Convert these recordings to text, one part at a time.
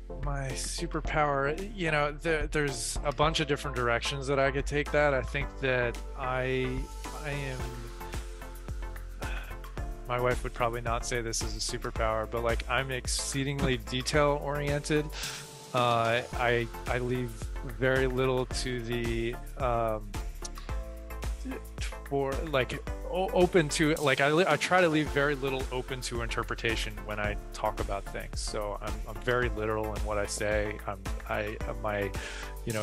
My superpower, there's a bunch of different directions that I could take that. I think that I am, my wife would probably not say this is a superpower, but like I'm exceedingly detail oriented. I leave very little to the for like open to like I try to leave very little open to interpretation when I talk about things. So I'm very literal in what I say. My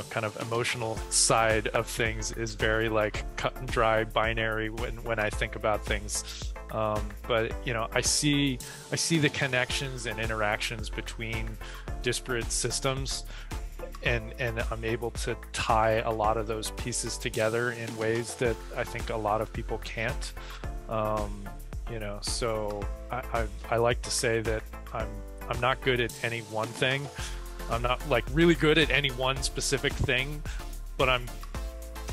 kind of emotional side of things is very like cut and dry binary when I think about things. But I see the connections and interactions between disparate systems, and I'm able to tie a lot of those pieces together in ways that I think a lot of people can't. So I like to say that I'm not good at any one thing. I'm not like really good at any one specific thing, but I'm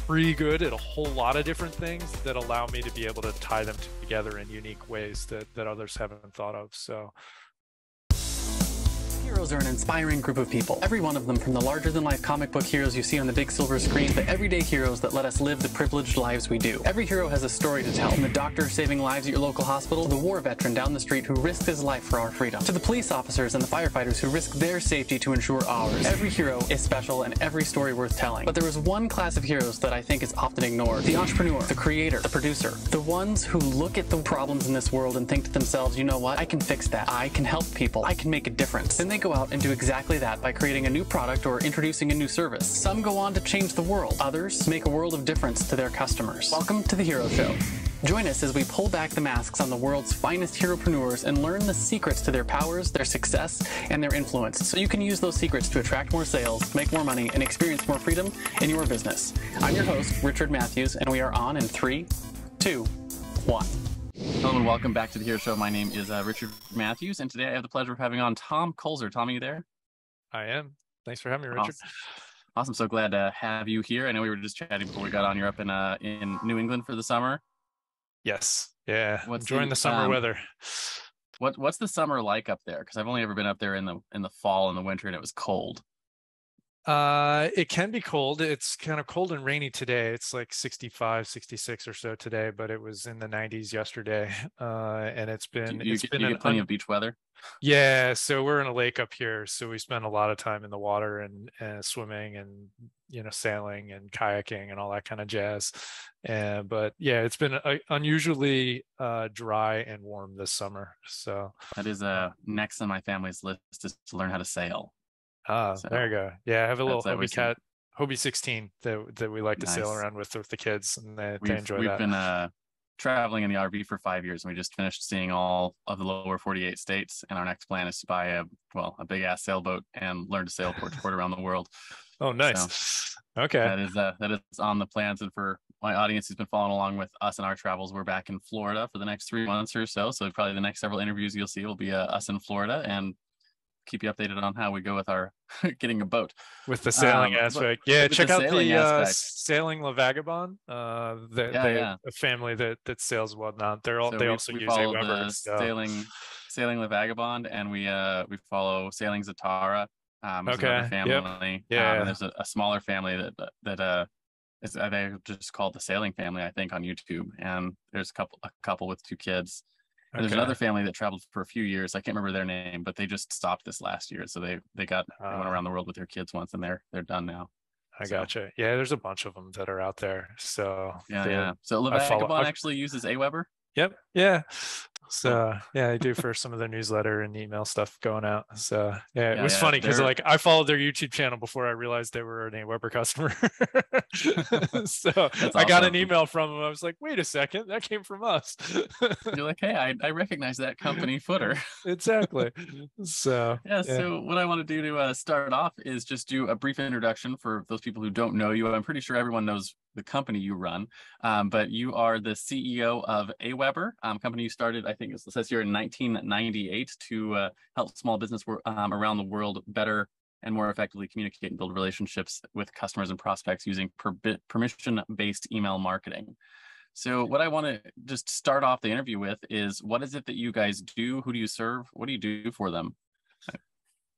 pretty good at a whole lot of different things that allow me to be able to tie them together in unique ways that others haven't thought of. So heroes are an inspiring group of people. Every one of them, from the larger-than-life comic book heroes you see on the big silver screen, to everyday heroes that let us live the privileged lives we do. Every hero has a story to tell, from the doctor saving lives at your local hospital, to the war veteran down the street who risked his life for our freedom, to the police officers and the firefighters who risk their safety to ensure ours. Every hero is special and every story worth telling. But there is one class of heroes that I think is often ignored: the entrepreneur, the creator, the producer. The ones who look at the problems in this world and think to themselves, you know what, I can fix that. I can help people. I can make a difference. Then they go out and do exactly that by creating a new product or introducing a new service. Some go on to change the world. Others make a world of difference to their customers. Welcome to The Hero Show. Join us as we pull back the masks on the world's finest heropreneurs and learn the secrets to their powers, their success, and their influence, so you can use those secrets to attract more sales, make more money, and experience more freedom in your business. I'm your host, Richard Matthews, and we are on in 3, 2, 1. Hello and welcome back to The Hero Show. My name is Richard Matthews, and today I have the pleasure of having on Tom Kulzer. Tom, are you there? I am. Thanks for having me, Richard. Awesome. So glad to have you here. I know we were just chatting before we got on. You're up in New England for the summer. Yes. Yeah. Enjoying the summer weather. What's the summer like up there? Because I've only ever been up there in the fall and the winter, and it was cold. It can be cold. It's kind of cold and rainy today. It's like 65, 66 or so today, but it was in the 90s yesterday. And it's been you get plenty of beach weather. Yeah, so we're in a lake up here, so we spend a lot of time in the water and swimming and sailing and kayaking and all that kind of jazz. But yeah, it's been unusually dry and warm this summer. So that is next on my family's list, is to learn how to sail. So there you go. Yeah, I have a little Hobie 16 that we like to sail around with the kids, and they enjoy that. We've been traveling in the RV for 5 years, and we just finished seeing all of the lower 48 states, and our next plan is to buy a big ass sailboat and learn to sail port to port around the world. Oh, nice. So okay. That is on the plans. And for my audience who's been following along with us in our travels, we're back in Florida for the next 3 months or so. So probably the next several interviews you'll see will be us in Florida, and keep you updated on how we go with our getting a boat with the sailing aspect. Yeah, check out the Sailing La Vagabond. A family that sails whatnot. They also use AWeber. Sailing La Vagabond, and we follow Sailing Zatara. Another family. Yep. There's a smaller family that they just called the Sailing Family, I think, on YouTube. And there's a couple with 2 kids. And there's another family that traveled for a few years. I can't remember their name, but they just stopped this last year. So they went around the world with their kids once, and they're done now. I gotcha. Yeah, there's a bunch of them that are out there. So yeah. So La Vagabond actually uses AWeber. Yep. Yeah. So yeah, I do for some of their newsletter and email stuff going out. So it was funny because like I followed their YouTube channel before I realized they were an AWeber customer. So I got an email from them. I was like, wait a second, that came from us. You're like, hey, I recognize that company footer. Exactly. So So what I want to do to start off is just do a brief introduction for those people who don't know you. I'm pretty sure everyone knows the company you run, but you are the CEO of AWeber, company you started, I think it says here, in 1998 to help small business around the world better and more effectively communicate and build relationships with customers and prospects using permission-based email marketing. So what I want to just start off the interview with is, what is it that you guys do? Who do you serve? What do you do for them?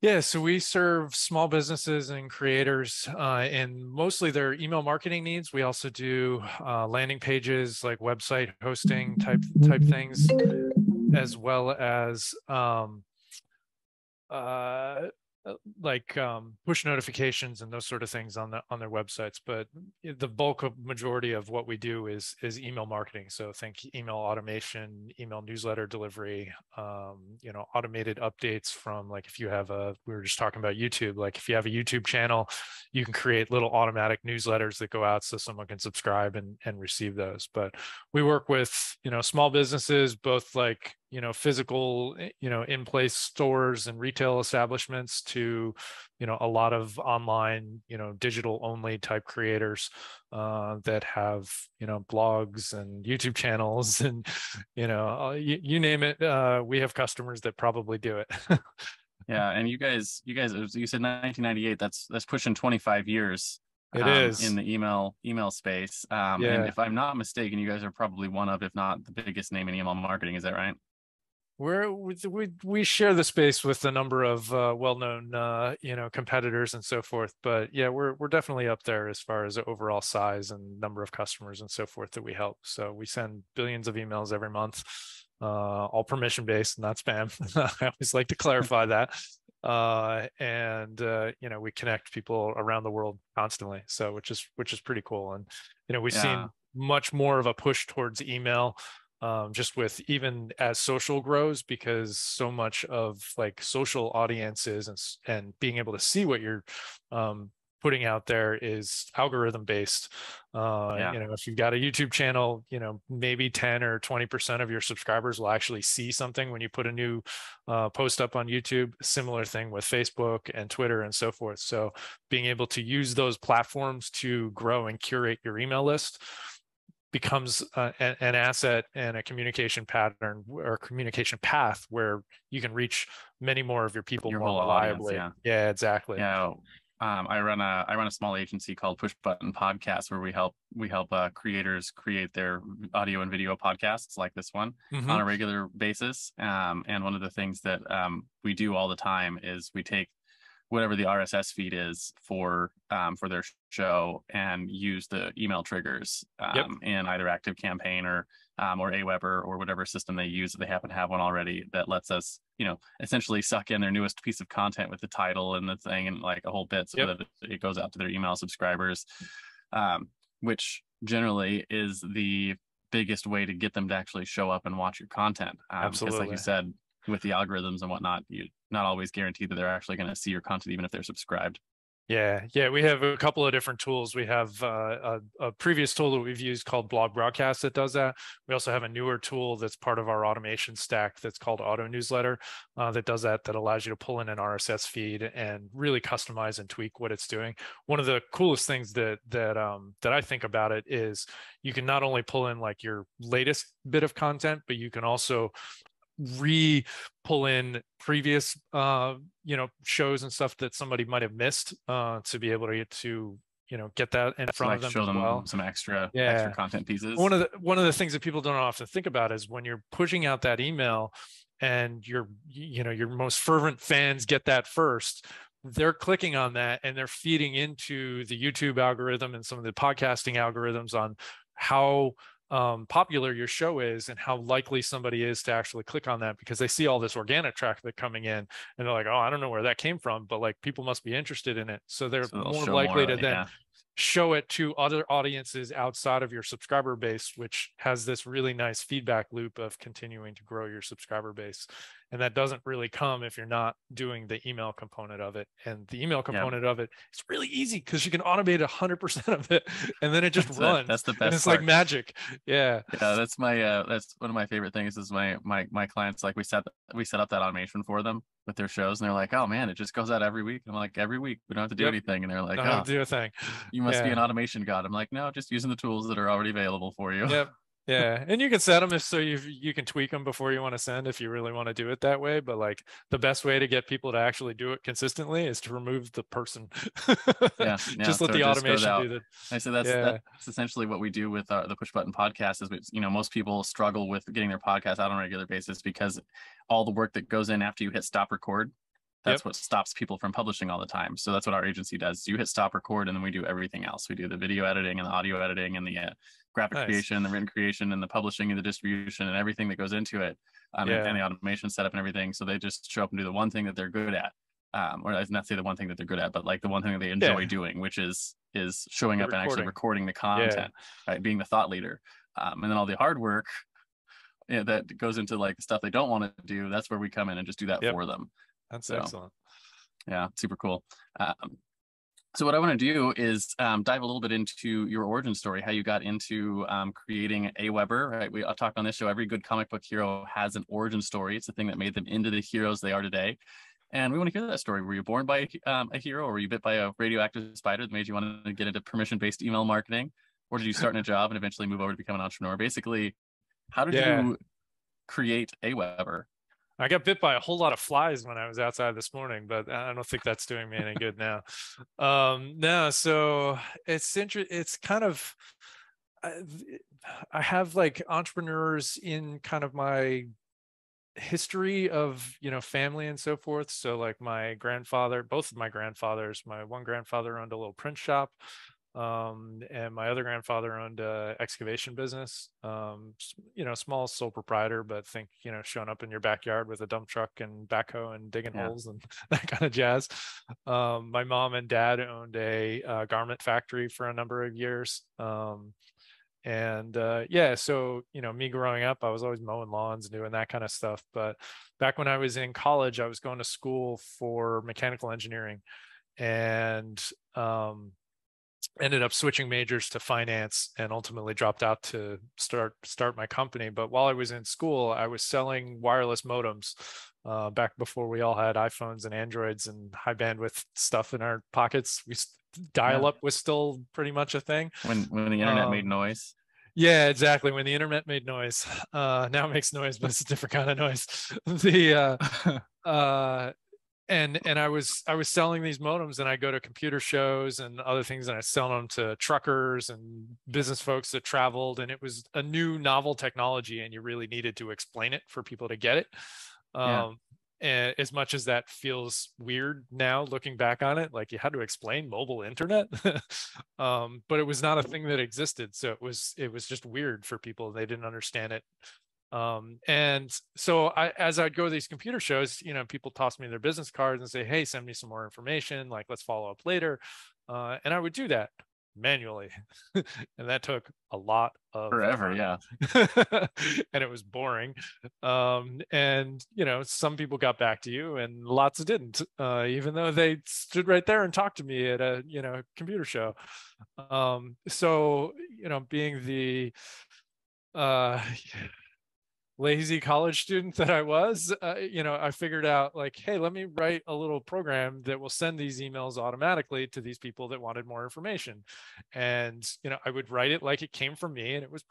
Yeah, so we serve small businesses and creators in mostly their email marketing needs. We also do landing pages, like website hosting type things, as well as uh, push notifications and those sort of things on their websites. But the bulk of majority of what we do is email marketing. So think email automation, email newsletter delivery, automated updates from, like, if you have we were just talking about YouTube, like if you have a YouTube channel, you can create little automatic newsletters that go out so someone can subscribe and receive those. But we work with, small businesses, both like, physical, in-place stores and retail establishments, to, a lot of online, digital only type creators that have, blogs and YouTube channels and, you name it. We have customers that probably do it. Yeah, and you guys, you said 1998. That's pushing 25 years It in is. the email space. And Yeah. if I'm not mistaken, you guys are probably one of, if not the biggest name in email marketing. Is that right? We share the space with a number of well-known competitors and so forth, but yeah, we're definitely up there as far as overall size and number of customers and so forth that we help. So we send billions of emails every month, all permission based, not spam. I always like to clarify that. And we connect people around the world constantly, so which is pretty cool. And we've Yeah, seen much more of a push towards email, just with, even as social grows, because so much of like social audiences and being able to see what you're putting out there is algorithm based. yeah. If you've got a YouTube channel, maybe 10 or 20% of your subscribers will actually see something when you put a new post up on YouTube. Similar thing with Facebook and Twitter and so forth. So being able to use those platforms to grow and curate your email list becomes an asset and a communication pattern or communication path where you can reach many more of your people Your more whole audience. reliably. Yeah. Yeah, exactly. Yeah. I run a small agency called Push Button Podcasts, where we help creators create their audio and video podcasts like this one Hmm. on a regular basis. And one of the things that we do all the time is we take whatever the RSS feed is for their show and use the email triggers Yep. in either ActiveCampaign or AWeber or whatever system they use, if they happen to have one already, that lets us, essentially suck in their newest piece of content with the title and the thing and like a whole bit, so Yep. that it goes out to their email subscribers, which generally is the biggest way to get them to actually show up and watch your content. Because like you Absolutely. said, with the algorithms and whatnot, you not always guarantee that they're actually going to see your content, even if they're subscribed. Yeah, we have a couple of different tools. We have a previous tool that we've used called Blog Broadcast that does that. We also have a newer tool that's part of our automation stack that's called Auto Newsletter, that does that, that allows you to pull in an RSS feed and really customize and tweak what it's doing. One of the coolest things that I think about it is you can not only pull in like your latest bit of content, but you can also pull in previous shows and stuff that somebody might have missed, to be able to get that in So front of like them show as them well. some extra Yeah. content pieces. One of the things that people don't often think about is when you're pushing out that email and your most fervent fans get that first, they're clicking on that and they're feeding into the YouTube algorithm and some of the podcasting algorithms on how popular your show is and how likely somebody is to actually click on that, because they see all this organic traffic coming in and they're like, oh, I don't know where that came from, but like people must be interested in it. So they're So they'll more show more likely of to it. then Yeah. show it to other audiences outside of your subscriber base, which has this really nice feedback loop of continuing to grow your subscriber base. And that doesn't really come if you're not doing the email component of it. And the email Yeah. component of it, it's really easy because you can automate 100% of it and then it just That's runs the and best it's like part. magic. Yeah. Yeah, that's one of my favorite things is my clients, like we set up that automation for them with their shows, and they're like, oh man, it just goes out every week. I'm like, every week we don't have to do Yep. anything, and they're like, Don't have oh, to do a thing. you must be an Yeah. automation god. I'm like, no, just using the tools that are already available for you. Yep. Yeah. And you can set them if so you can tweak them before you want to send if you really want to do it that way. But like the best way to get people to actually do it consistently is to remove the person. Yeah, yeah. Just let So it the just goes automation do out. that. I said that's Yeah. essentially what we do with the push button podcast. Is most people struggle with getting their podcast out on a regular basis because all the work that goes in after you hit stop record. That's what stops people from publishing all the time. So that's what our agency does. You hit stop record, and then we do everything else. We do the video editing and the audio editing and the graphic creation, the written creation, and the publishing and the distribution and everything that goes into it, and the automation setup and everything. So they just show up and do the one thing that they're good at, or I not say the one thing that they're good at, but like the one thing that they enjoy doing, which is showing up and actually recording the content, right? Being the thought leader, and then all the hard work that goes into like the stuff they don't want to do. That's where we come in and just do that for them. That's excellent. Yeah, super cool. So what I want to do is dive a little bit into your origin story, how you got into creating AWeber, right? I've talked on this show, every good comic book hero has an origin story. It's the thing that made them into the heroes they are today. And we want to hear that story. Were you born by a hero, or were you bit by a radioactive spider that made you want to get into permission-based email marketing? Or did you start in a job and eventually move over to become an entrepreneur? Basically, how did you create AWeber? I got bit by a whole lot of flies when I was outside this morning, but I don't think that's doing me any good now. No, so it's kind of, I have like entrepreneurs in kind of my history of, family and so forth. So like my grandfather, both of my grandfathers, my one grandfather owned a little print shop. And my other grandfather owned a excavation business, small sole proprietor, but think, showing up in your backyard with a dump truck and backhoe and digging holes and that kind of jazz. My mom and dad owned a garment factory for a number of years. So, me growing up, I was always mowing lawns, doing that kind of stuff. But back when I was in college, I was going to school for mechanical engineering and, ended up switching majors to finance and ultimately dropped out to start my company. But while I was in school, I was selling wireless modems back before we all had iPhones and Androids and high bandwidth stuff in our pockets. Dial-up was still pretty much a thing. When the internet made noise. Yeah, exactly. When the internet made noise. Now it makes noise, but it's a different kind of noise. And I was selling these modems, and I go to computer shows and other things, and I sell them to truckers and business folks that traveled, and it was a new novel technology, and you really needed to explain it for people to get it. And as much as that feels weird now, looking back on it, like you had to explain mobile internet, but it was not a thing that existed. So it was just weird for people. They didn't understand it. And so as I'd go to these computer shows, people toss me their business cards and say, hey, send me some more information. Like, let's follow up later. And I would do that manually. And that took a lot of forever. Yeah. And it was boring. And some people got back to you and lots didn't, even though they stood right there and talked to me at a, computer show. So, being the, lazy college student that I was, I figured out like, hey, let me write a little program that will send these emails automatically to these people that wanted more information. And, I would write it like it came from me. And it was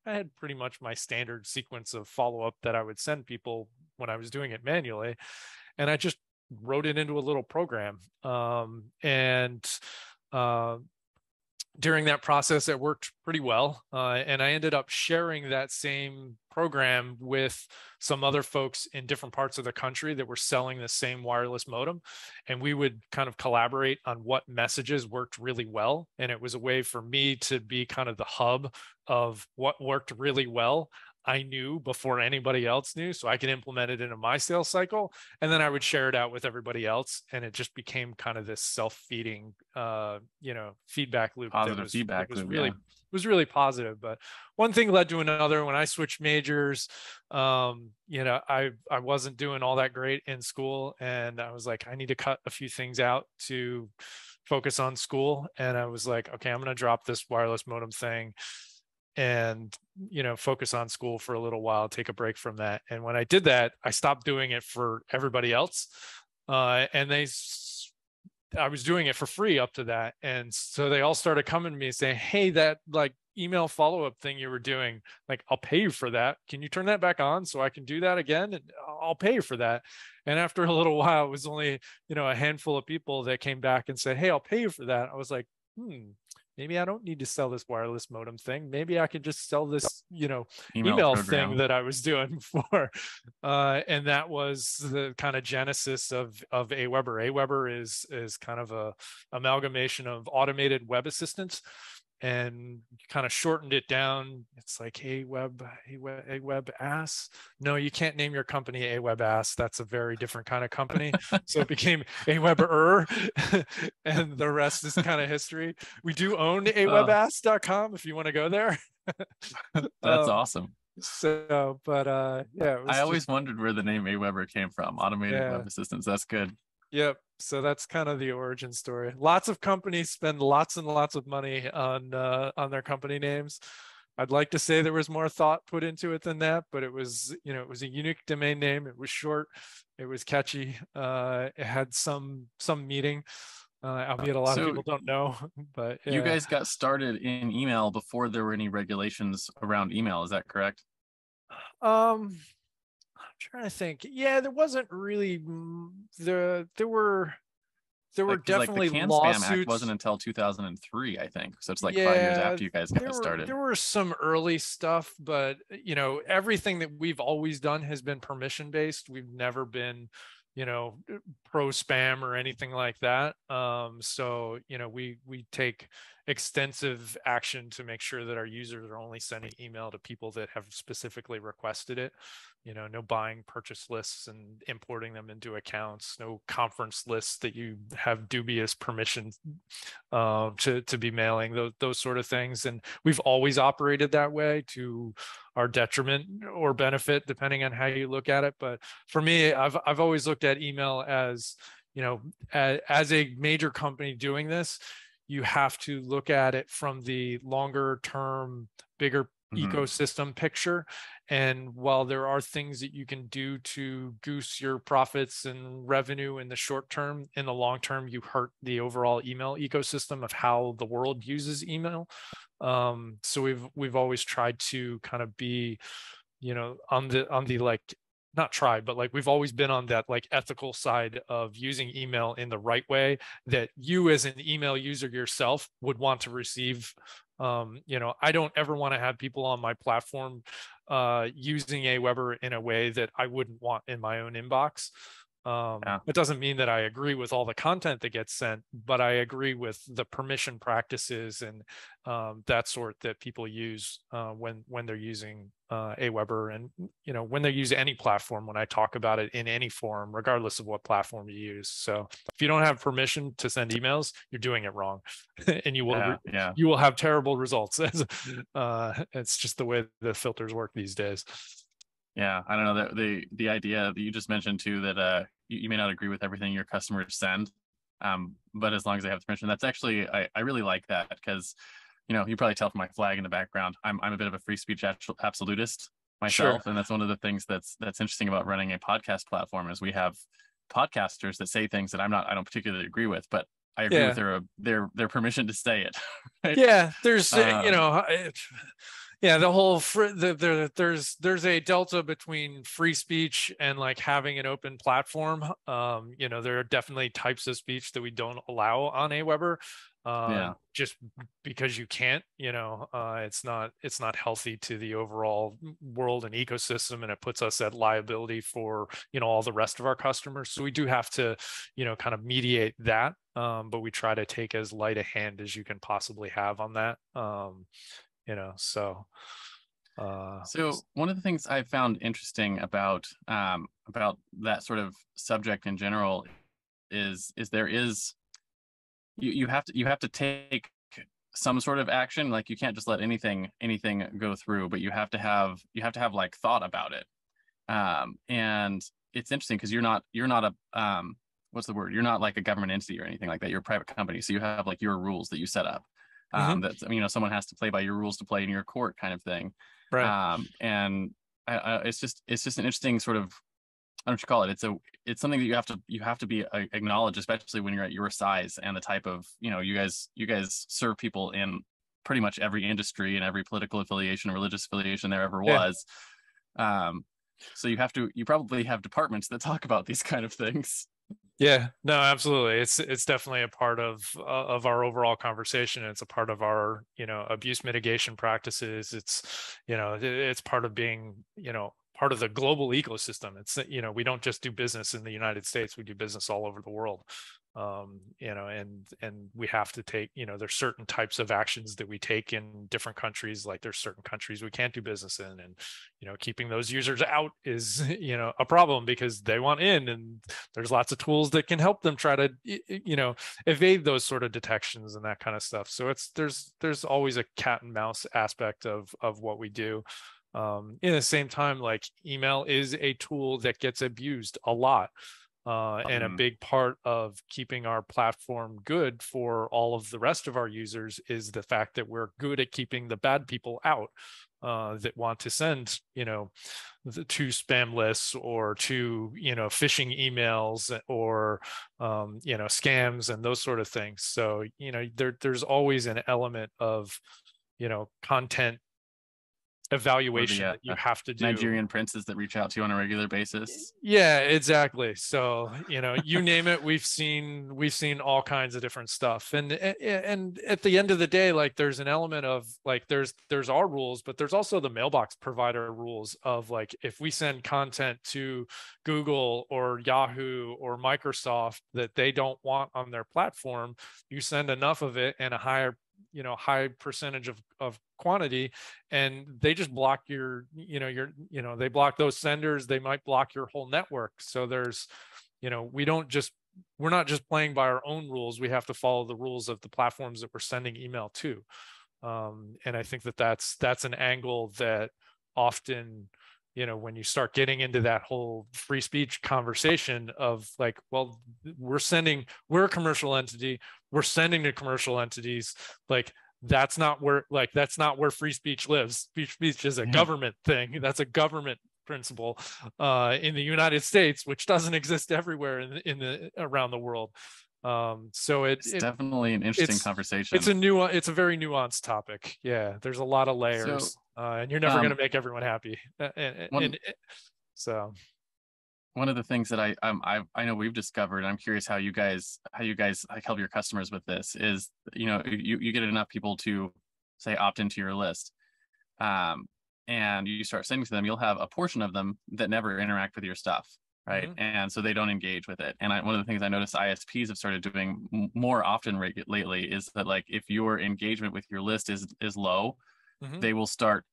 I had pretty much my standard sequence of follow-up that I would send people when I was doing it manually. And I just wrote it into a little program. During that process, it worked pretty well. And I ended up sharing that same program with some other folks in different parts of the country that were selling the same wireless modem. And we would kind of collaborate on what messages worked really well. And it was a way for me to be kind of the hub of what worked really well. I knew before anybody else knew, so I could implement it into my sales cycle, and then I would share it out with everybody else, and it just became kind of this self-feeding, feedback loop. Positive feedback loop. Was really positive. But one thing led to another. When I switched majors, I wasn't doing all that great in school, and I was like, I need to cut a few things out to focus on school. And I was like, okay, I'm going to drop this wireless modem thing and focus on school for a little while, take a break from that. And when I did that, I stopped doing it for everybody else, and I was doing it for free up to that. And so they all started coming to me and saying, hey, that like email follow-up thing you were doing, like, I'll pay you for that. Can you turn that back on so I can do that again? And I'll pay you for that. And after a little while, it was only a handful of people that came back and said, hey, I'll pay you for that. I was like, maybe I don't need to sell this wireless modem thing. Maybe I could just sell this, Email email thing program. that I was doing before. And that was the kind of genesis of AWeber. AWeber is kind of a amalgamation of automated web assistants, and kind of shortened it down. It's like AWeb ass. No, you can't name your company AWeb ass. That's a very different kind of company. So it became AWeber, and the rest is kind of history. We do own awebass.com if you want to go there. That's awesome. So, but yeah, it was I always just, wondered where the name AWeber came from. Automated yeah. web assistants. That's good. Yep. So that's kind of the origin story. Lots of companies spend lots and lots of money on their company names. I'd like to say there was more thought put into it than that, but it was, it was a unique domain name. It was short, it was catchy, it had some meaning, albeit a lot of So people don't know. But you yeah. guys got started in email before there were any regulations around email. Is that correct? I'm trying to think. Yeah, there wasn't really there were Like, because like the definitely Can Spam Act wasn't lawsuits. until 2003, I think. So it's like 5 years Yeah, after you guys got started. there were some early stuff, but everything that we've always done has been permission based. We've never been, you know, pro spam or anything like that. So we take extensive action to make sure that our users are only sending email to people that have specifically requested it. No buying purchase lists and importing them into accounts, no conference lists that you have dubious permission to be mailing, those sort of things. And we've always operated that way, to our detriment or benefit, depending on how you look at it. But for me, I've always looked at email as, as a major company doing this, you have to look at it from the longer term, bigger ecosystem picture. And while there are things that you can do to goose your profits and revenue in the short term, in the long term, you hurt the overall email ecosystem of how the world uses email. So we've always tried to kind of be, on the like, not try, but like we've always been on that like ethical side of using email in the right way that you as an email user yourself would want to receive. I don't ever want to have people on my platform using AWeber in a way that I wouldn't want in my own inbox. It doesn't mean that I agree with all the content that gets sent, but I agree with the permission practices and that sort that people use when they're using AWeber, and when they use any platform. When I talk about it in any forum, regardless of what platform you use. So if you don't have permission to send emails, you're doing it wrong, and you will have terrible results. It's just the way the filters work these days. Yeah, I don't know, that the idea that you just mentioned too, that you may not agree with everything your customers send, but as long as they have permission, that's actually, I really like that, because you probably tell from my flag in the background, I'm a bit of a free speech absolutist myself. Sure. And that's one of the things that's interesting about running a podcast platform, is we have podcasters that say things that I don't particularly agree with, but I agree with their permission to say it. Right? Yeah, there's the whole there's a delta between free speech and like having an open platform. There are definitely types of speech that we don't allow on AWeber. Just because you can't, it's not healthy to the overall world and ecosystem, and it puts us at liability for, all the rest of our customers. So we do have to, kind of mediate that. But we try to take as light a hand as you can possibly have on that. So one of the things I found interesting about that sort of subject in general is you have to take some sort of action. Like, you can't just let anything go through, but you have to have like thought about it. And it's interesting because you're not a what's the word? You're not like a government entity or anything like that. You're a private company, so you have like your rules that you set up. That someone has to play by your rules to play in your court, kind of thing. Right. And it's just an interesting sort of, I don't know what you call it. It's something that you have to be acknowledged, especially when you're at your size and the type of, you guys serve people in pretty much every industry and every political affiliation, religious affiliation there ever was. So you probably have departments that talk about these kind of things. Yeah, no, absolutely. It's definitely a part of our overall conversation. It's a part of our, abuse mitigation practices. It's part of being, part of the global ecosystem. We don't just do business in the United States. We do business all over the world. And we have to take, there's certain types of actions that we take in different countries. Like there's certain countries we can't do business in, and keeping those users out is a problem because they want in, and there's lots of tools that can help them try to evade those sort of detections and that kind of stuff. So there's always a cat and mouse aspect of what we do. In the same time, like email is a tool that gets abused a lot. And a big part of keeping our platform good for all of the rest of our users is the fact that we're good at keeping the bad people out, that want to send, to spam lists or to, phishing emails or, scams and those sort of things. So, there's always an element of, content evaluation that you have to do. Nigerian princes that reach out to you on a regular basis. Yeah, exactly. So, you name it, we've seen all kinds of different stuff. And at the end of the day, like there's an element of like there's our rules, but there's also the mailbox provider rules of like if we send content to Google or Yahoo or Microsoft that they don't want on their platform, you send enough of it and a high percentage of quantity, and they just block they block those senders. They might block your whole network. So there's, we're not just playing by our own rules. We have to follow the rules of the platforms that we're sending email to. And I think that's an angle that often, when you start getting into that whole free speech conversation of like, well, we're a commercial entity, we're sending to commercial entities, like that's not where free speech lives. Free speech is a government thing. That's a government principle in the United States, which doesn't exist everywhere in around the world. So it's definitely an interesting conversation. It's a very nuanced topic. Yeah, there's a lot of layers, and you're never going to make everyone happy. So one of the things that I know we've discovered, I'm curious how you guys like help your customers with this is, you get enough people to say opt into your list, and you start sending to them, you'll have a portion of them that never interact with your stuff, right? Mm-hmm. And so they don't engage with it. And one of the things I noticed ISPs have started doing more often lately is that like if your engagement with your list is low, mm-hmm. they will start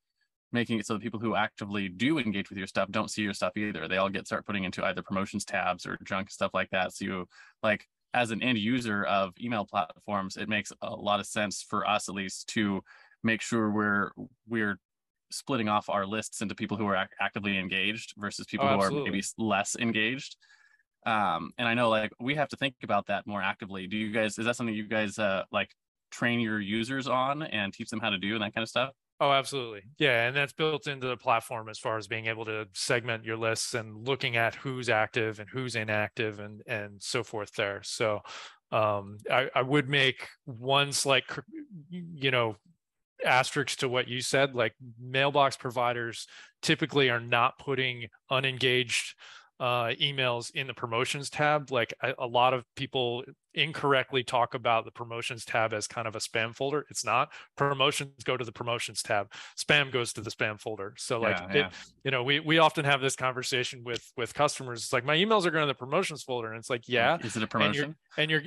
making it so that people who actively do engage with your stuff don't see your stuff either. They all start putting into either promotions tabs or junk, stuff like that. So you, like, as an end user of email platforms, it makes a lot of sense for us, at least, to make sure we're splitting off our lists into people who are actively engaged versus people who are maybe less engaged. And I know like we have to think about that more actively. Is that something you guys like train your users on and teach them how to do and that kind of stuff? Oh, absolutely. Yeah. And that's built into the platform as far as being able to segment your lists and looking at who's active and who's inactive and so forth there. So I would make one slight, asterisk to what you said. Like mailbox providers typically are not putting unengaged emails in the promotions tab. Like a lot of people incorrectly talk about the promotions tab as kind of a spam folder. It's not. Promotions go to the promotions tab. Spam goes to the spam folder. So like, we often have this conversation with customers. It's like, my emails are going to the promotions folder. And it's like, yeah. Is it a promotion? And you're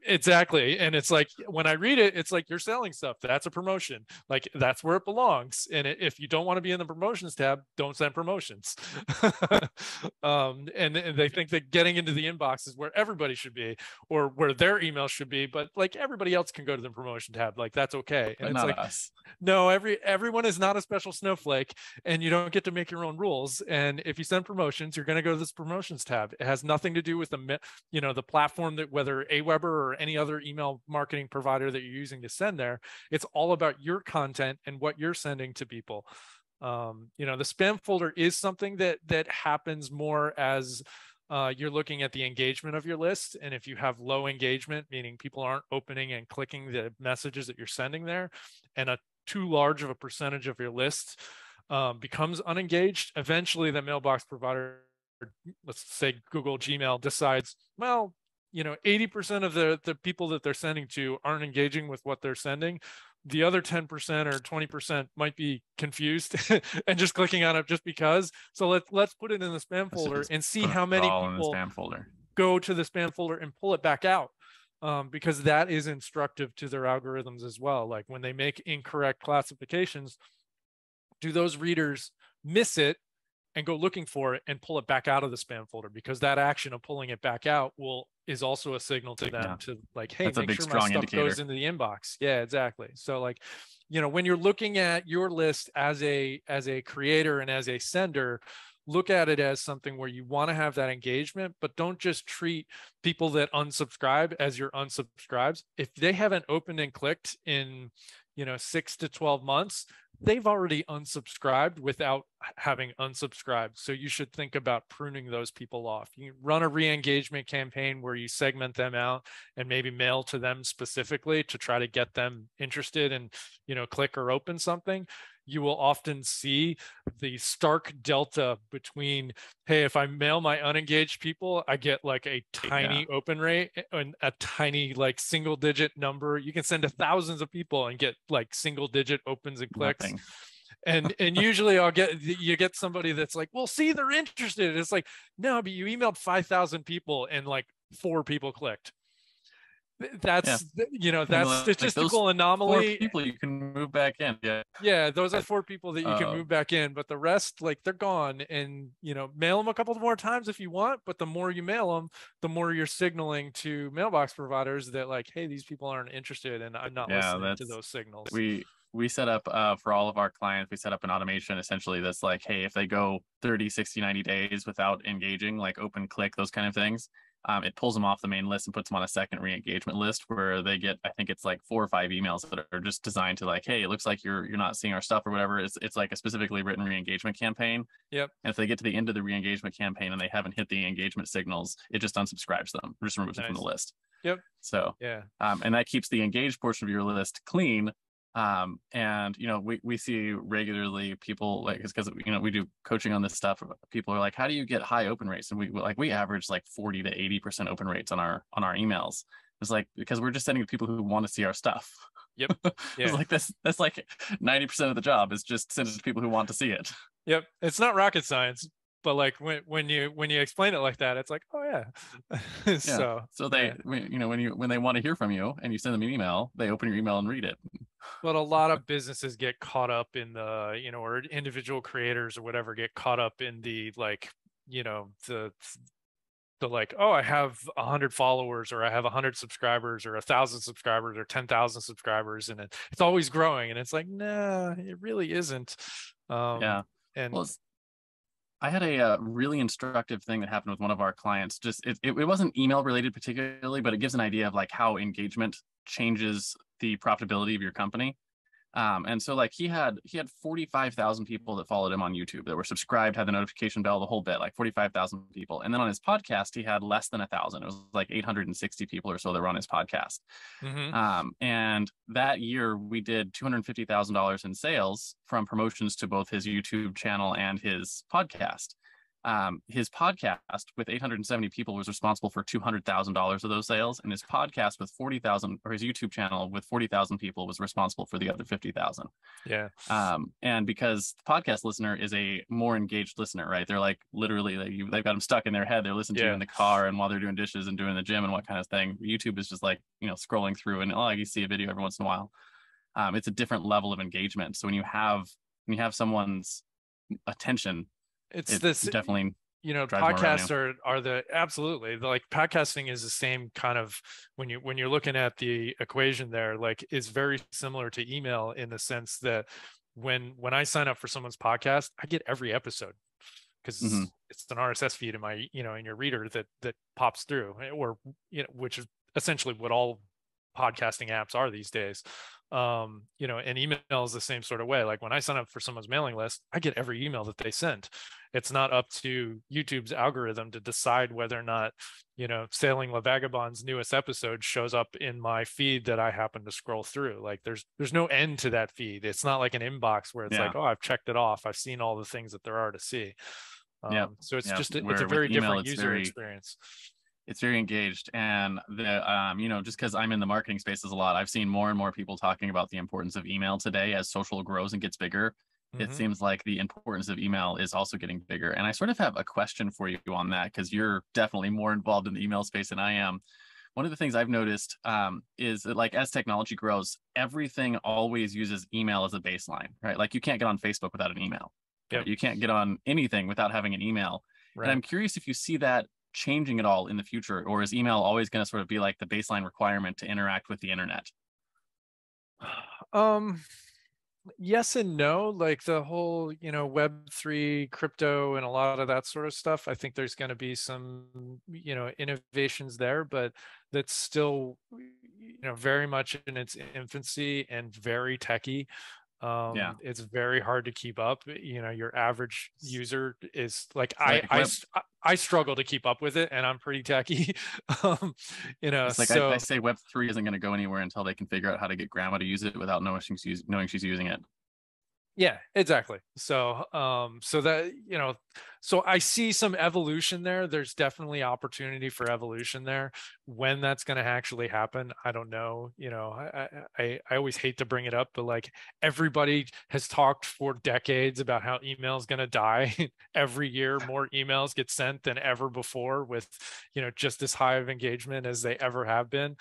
exactly. And it's like, when I read it, it's like, you're selling stuff. That's a promotion. Like that's where it belongs. And if you don't want to be in the promotions tab, don't send promotions. And they think that getting into the inbox is where everybody should be, or where their email should be, but like everybody else can go to the promotion tab. Like that's okay. And but it's like us. No, everyone is not a special snowflake, and you don't get to make your own rules. And if you send promotions, you're going to go to this promotions tab. It has nothing to do with the platform, that whether AWeber or any other email marketing provider that you're using to send there. It's all about your content and what you're sending to people. The spam folder is something that happens more as you're looking at the engagement of your list. And if you have low engagement, meaning people aren't opening and clicking the messages that you're sending there, and a too large of a percentage of your list becomes unengaged, eventually the mailbox provider let's say Google Gmail decides, well, 80% of the people that they're sending to aren't engaging with what they're sending. The other 10% or 20% might be confused and just clicking on it just because. So let's put it in the spam folder and see how many all in the people spam folder. go to the spam folder and pull it back out. Because that is instructive to their algorithms as well. Like when they make incorrect classifications, do those readers miss it and go looking for it and pull it back out of the spam folder? Because that action of pulling it back out is also a signal to them to like, hey, make sure my stuff goes into the inbox. Yeah, exactly. So like, when you're looking at your list as a creator and as a sender, look at it as something where you want to have that engagement, but don't just treat people that unsubscribe as your unsubscribes. If they haven't opened and clicked in 6 to 12 months, they've already unsubscribed without having unsubscribed. So you should think about pruning those people off. You run a re-engagement campaign where you segment them out and maybe mail to them specifically to try to get them interested and click or open something. You will often see the stark delta between, hey, if I mail my unengaged people, I get like a tiny open rate and a tiny like single digit number. You can send to thousands of people and get like single digit opens and clicks. Nothing. And usually you get somebody that's like, well, see, they're interested. It's like, no, but you emailed 5,000 people and like 4 people clicked. That's that's statistical like anomaly. 4 people you can move back in. Yeah, those are 4 people that you can move back in, but the rest, like, they're gone. And mail them a couple more times if you want, but the more you mail them, the more you're signaling to mailbox providers that like, hey, these people aren't interested and I'm not listening to those signals. We set up for all of our clients, we set up an automation essentially that's like, hey, if they go 30, 60, 90 days without engaging, like open, click, those kind of things, it pulls them off the main list and puts them on a second re-engagement list where they get, I think it's like 4 or 5 emails that are just designed to like, hey, it looks like you're not seeing our stuff or whatever. It's like a specifically written re-engagement campaign. Yep. And if they get to the end of the re-engagement campaign and they haven't hit the engagement signals, it just unsubscribes them, just removes them from the list. Yep. So yeah. And that keeps the engaged portion of your list clean. And we see regularly people like, because we do coaching on this stuff. People are like, how do you get high open rates? And we average like 40 to 80% open rates on our emails. It's like, because we're just sending to people who want to see our stuff. Yep. Yeah. It's like that's like 90% of the job is just send it to people who want to see it. Yep. It's not rocket science, but like when you explain it like that, it's like, oh yeah. So they when they want to hear from you and you send them an email, they open your email and read it. But a lot of businesses get caught up in the or individual creators or whatever get caught up in the like the like, oh, I have 100 followers or I have 100 subscribers or 1,000 subscribers or 10,000 subscribers, and it's always growing, and it's like, nah, it really isn't. And I had a really instructive thing that happened with one of our clients. Just it wasn't email related particularly, but it gives an idea of like how engagement changes the profitability of your company. And so like he had 45,000 people that followed him on YouTube that were subscribed, had the notification bell, the whole bit, like 45,000 people. And then on his podcast, he had less than 1,000. It was like 860 people or so that were on his podcast. Mm-hmm. And that year we did $250,000 in sales from promotions to both his YouTube channel and his podcast. His podcast with 870 people was responsible for $200,000 of those sales, and his podcast with 40,000, or his YouTube channel with 40,000 people, was responsible for the other 50,000. Yeah. And because the podcast listener is a more engaged listener, right? They're like literally they've got them stuck in their head. They're listening to you in the car and while they're doing dishes and doing the gym and what kind of thing. YouTube is just like scrolling through and you see a video every once in a while. It's a different level of engagement. So when you have someone's attention, it's this definitely podcasts are the absolutely like podcasting is the same kind of when you're looking at the equation there, like is very similar to email in the sense that when I sign up for someone's podcast, I get every episode because it's an RSS feed in my in your reader that pops through, or which is essentially what all podcasting apps are these days. And email is the same sort of way. Like when I sign up for someone's mailing list, I get every email that they send. It's not up to YouTube's algorithm to decide whether or not, Sailing La Vagabond's newest episode shows up in my feed that I happen to scroll through. Like there's no end to that feed. It's not like an inbox where it's like, oh, I've checked it off. I've seen all the things that there are to see. Yep. So it's Yeah. just it's a Where with very email, different user experience. it's very engaged. And just because I'm in the marketing spaces a lot, I've seen more and more people talking about the importance of email today as social grows and gets bigger. It Hmm. seems like the importance of email is also getting bigger. And I sort of have a question for you on that, because you're definitely more involved in the email space than I am. One of the things I've noticed is that, like, as technology grows, everything always uses email as a baseline, right? Like, you can't get on Facebook without an email. Yep. Right? You can't get on anything without having an email. And Right. I'm curious if you see that changing at all in the future, or is email always going to sort of be like the baseline requirement to interact with the internet? Um, yes and no. Like the whole, Web3, crypto, and a lot of that sort of stuff. I think there's going to be some, innovations there, but that's still, very much in its infancy and very techy. Yeah. It's very hard to keep up. Your average user is like, It's like web. I struggle to keep up with it, and I'm pretty techy. um It's like I so say, Web3 isn't going to go anywhere until they can figure out how to get grandma to use it without knowing she's using it. yeah, exactly. So that, so I see some evolution there. There's definitely opportunity for evolution there. When that's going to actually happen, I don't know. I always hate to bring it up, but like, everybody has talked for decades about how email is going to die. Every year more emails get sent than ever before, with, just as high of engagement as they ever have been.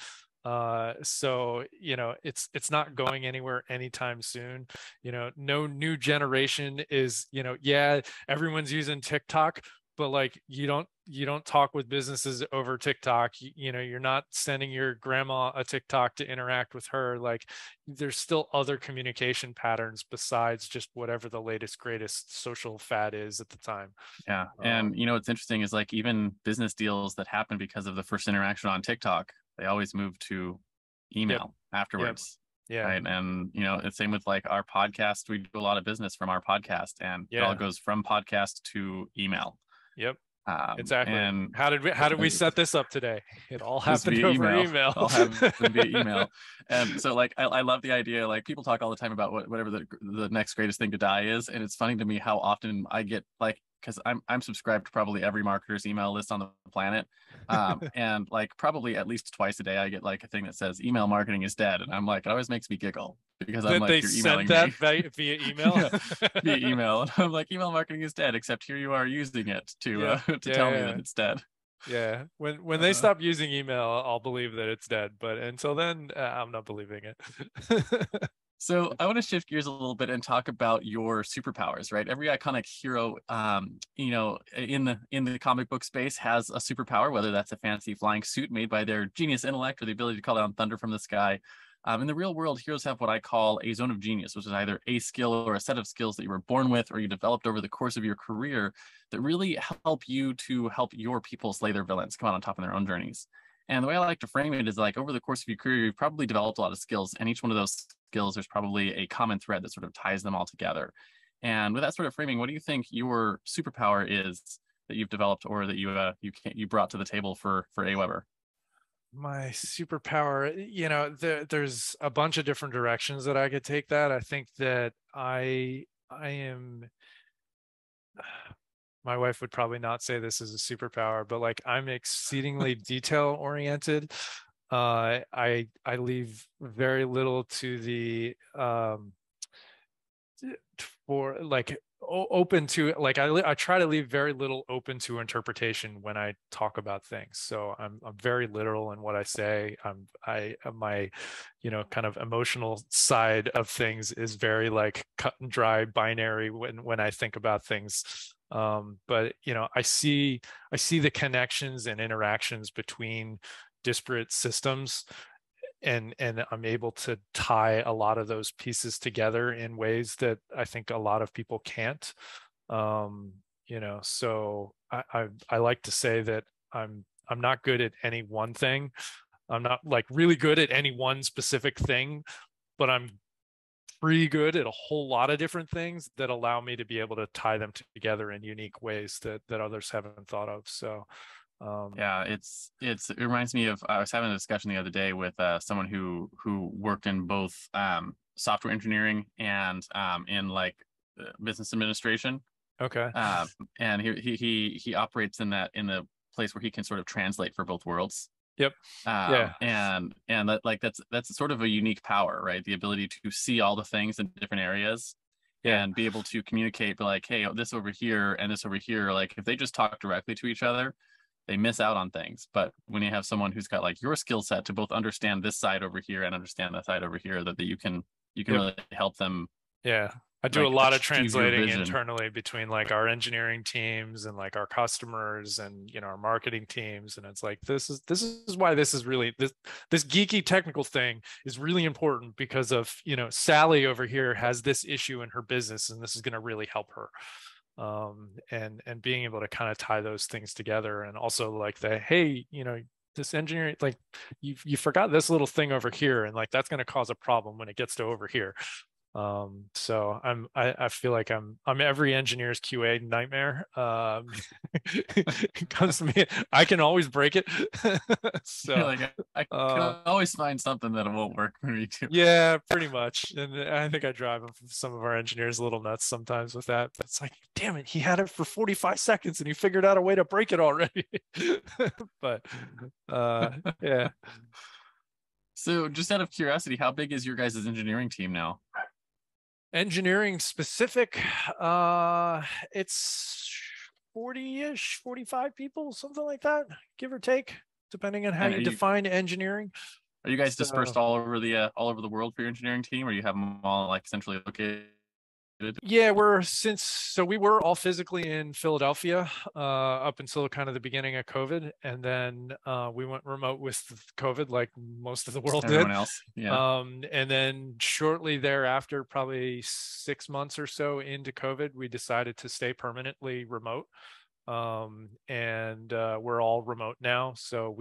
So it's not going anywhere anytime soon. No new generation is, yeah, everyone's using TikTok, but like, you don't talk with businesses over TikTok. You're not sending your grandma a TikTok to interact with her. Like, there's still other communication patterns besides just whatever the latest greatest social fad is at the time. Yeah. um, And what's interesting is, like, even business deals that happen because of the first interaction on TikTok, they always move to yep. email Yep. afterwards. Yeah. Right. And, it's same with like our podcast. We do a lot of business from our podcast, and it all Yeah. goes from podcast to email. Yep. Exactly. And How did we set this up today? It all just happened via over email. email. I'll have them via email. And so, like, I love the idea. Like, people talk all the time about whatever the next greatest thing to die is. And it's funny to me how often I get, like, because I'm subscribed to probably every marketer's email list on the planet. And like, probably at least twice a day, I get like a thing that says email marketing is dead. And I'm like, it always makes me giggle, because I'm That like, they you're sent emailing that me. via email. Yeah, via email. And I'm like, email marketing is dead, except here you are using it to Yep. to Yeah, tell me yeah, that it's dead. yeah. When they Uh, stop using email, I'll believe that it's dead. But until then, I'm not believing it. So I want to shift gears a little bit and talk about your superpowers, right? Every iconic hero, in the comic book space has a superpower, whether that's a fancy flying suit made by their genius intellect or the ability to call down thunder from the sky. In the real world, heroes have what I call a zone of genius, which is either a skill or a set of skills that you were born with or you developed over the course of your career that really help you to help your people slay their villains, come out on top in their own journeys. And the way I like to frame it is, like, over the course of your career, you've probably developed a lot of skills, and each one of those skills, there's probably a common thread that sort of ties them all together. And with that sort of framing, what do you think your superpower is that you've developed, or that you brought to the table for AWeber? My superpower, there's a bunch of different directions that I could take that. I think that I am, my wife would probably not say this is a superpower, but like, I'm exceedingly detail oriented. I leave very little to the for like open to, like, I try to leave very little open to interpretation when I talk about things. So I'm very literal in what I say. My kind of emotional side of things is very like cut and dry binary when I think about things. But I see the connections and interactions between disparate systems, and I'm able to tie a lot of those pieces together in ways that I think a lot of people can't. So I like to say that I'm not good at any one thing. I'm not like really good at any one specific thing, but I'm pretty good at a whole lot of different things that allow me to be able to tie them together in unique ways that others haven't thought of. So Yeah, it reminds me of, I was having a discussion the other day with someone who worked in both software engineering and in like business administration. Okay. um, and he operates in the place where he can sort of translate for both worlds. Yep. Yeah. And that's sort of a unique power, right? The ability to see all the things in different areas Yeah. and be able to communicate, like, hey, this over here and this over here. Like if they just talk directly to each other, they miss out on things. But when you have someone who's got like your skill set to both understand this side over here and understand that side over here, that you can Yep. really help them Yeah. I do a like lot of achieve your translating vision. internally between like our engineering teams and like our customers and our marketing teams. And it's like this is why this is really this geeky technical thing is really important because of Sally over here has this issue in her business and this is going to really help her. And being able to kind of tie those things together, and also like the hey, this engineering, like you forgot this little thing over here, and like that's going to cause a problem when it gets to over here. So I feel like I'm every engineer's QA nightmare. It comes to me, I can always break it. You're So like, I uh can always find something that won't work for me too. yeah, pretty much. And I think I drive some of our engineers a little nuts sometimes with that. But it's like, damn it, he had it for 45 seconds and he figured out a way to break it already. But yeah. So just out of curiosity, how big is your guys' engineering team now? Engineering specific, it's 40-ish, 45 people, something like that, give or take, depending on how And you define engineering. are you guys So dispersed all over the world for your engineering team, or you have them all like centrally located? yeah, we were all physically in Philadelphia up until kind of the beginning of COVID, and then we went remote with COVID, like most of the world did. Everyone else, yeah. And then shortly thereafter, probably 6 months or so into COVID, we decided to stay permanently remote. And we're all remote now. So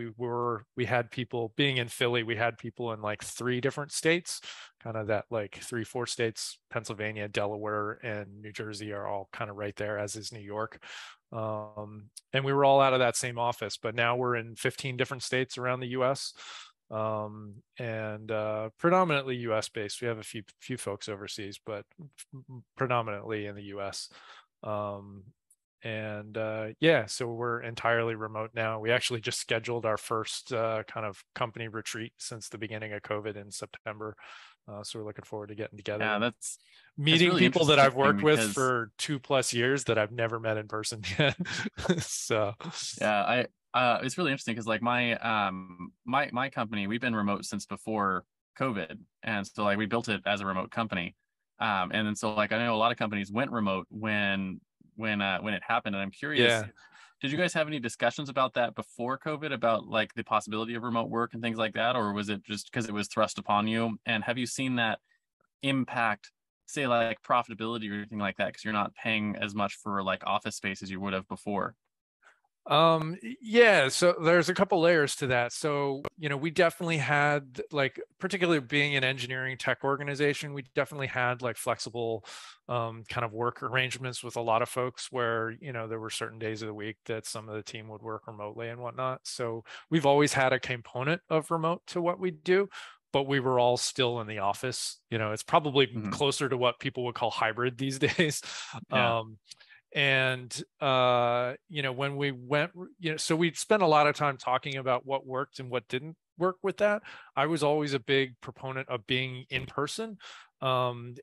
we had people being in Philly, we had people in like 3 different states, kind of that like 3, 4 states. Pennsylvania, Delaware, and New Jersey are all kind of right there, as is New York. And we were all out of that same office, but now we're in 15 different states around the US. And predominantly US based. We have a few folks overseas, but predominantly in the US. And yeah, so we're entirely remote now. We actually just scheduled our first kind of company retreat since the beginning of COVID in September. So we're looking forward to getting together Yeah, and that's meeting really people that I've interesting worked with because for 2+ years that I've never met in person yet. So yeah, it's really interesting because like my company, we've been remote since before COVID, and so like we built it as a remote company. And then so like I know a lot of companies went remote when it happened, and I'm curious, yeah. did you guys have any discussions about that before COVID, about like the possibility of remote work and things like that, or was it just because it was thrust upon you? And have you seen that impact, say, like profitability or anything like that, because you're not paying as much for like office space as you would have before? Yeah, so there's a couple layers to that. So we definitely had, like, particularly being an engineering tech organization, we definitely had like flexible kind of work arrangements with a lot of folks where there were certain days of the week that some of the team would work remotely and whatnot. So we've always had a component of remote to what we do, but we were all still in the office. It's probably Mm-hmm. closer to what people would call hybrid these days. Yeah. And when we went, so we'd spent a lot of time talking about what worked and what didn't work with that. I was always a big proponent of being in person. And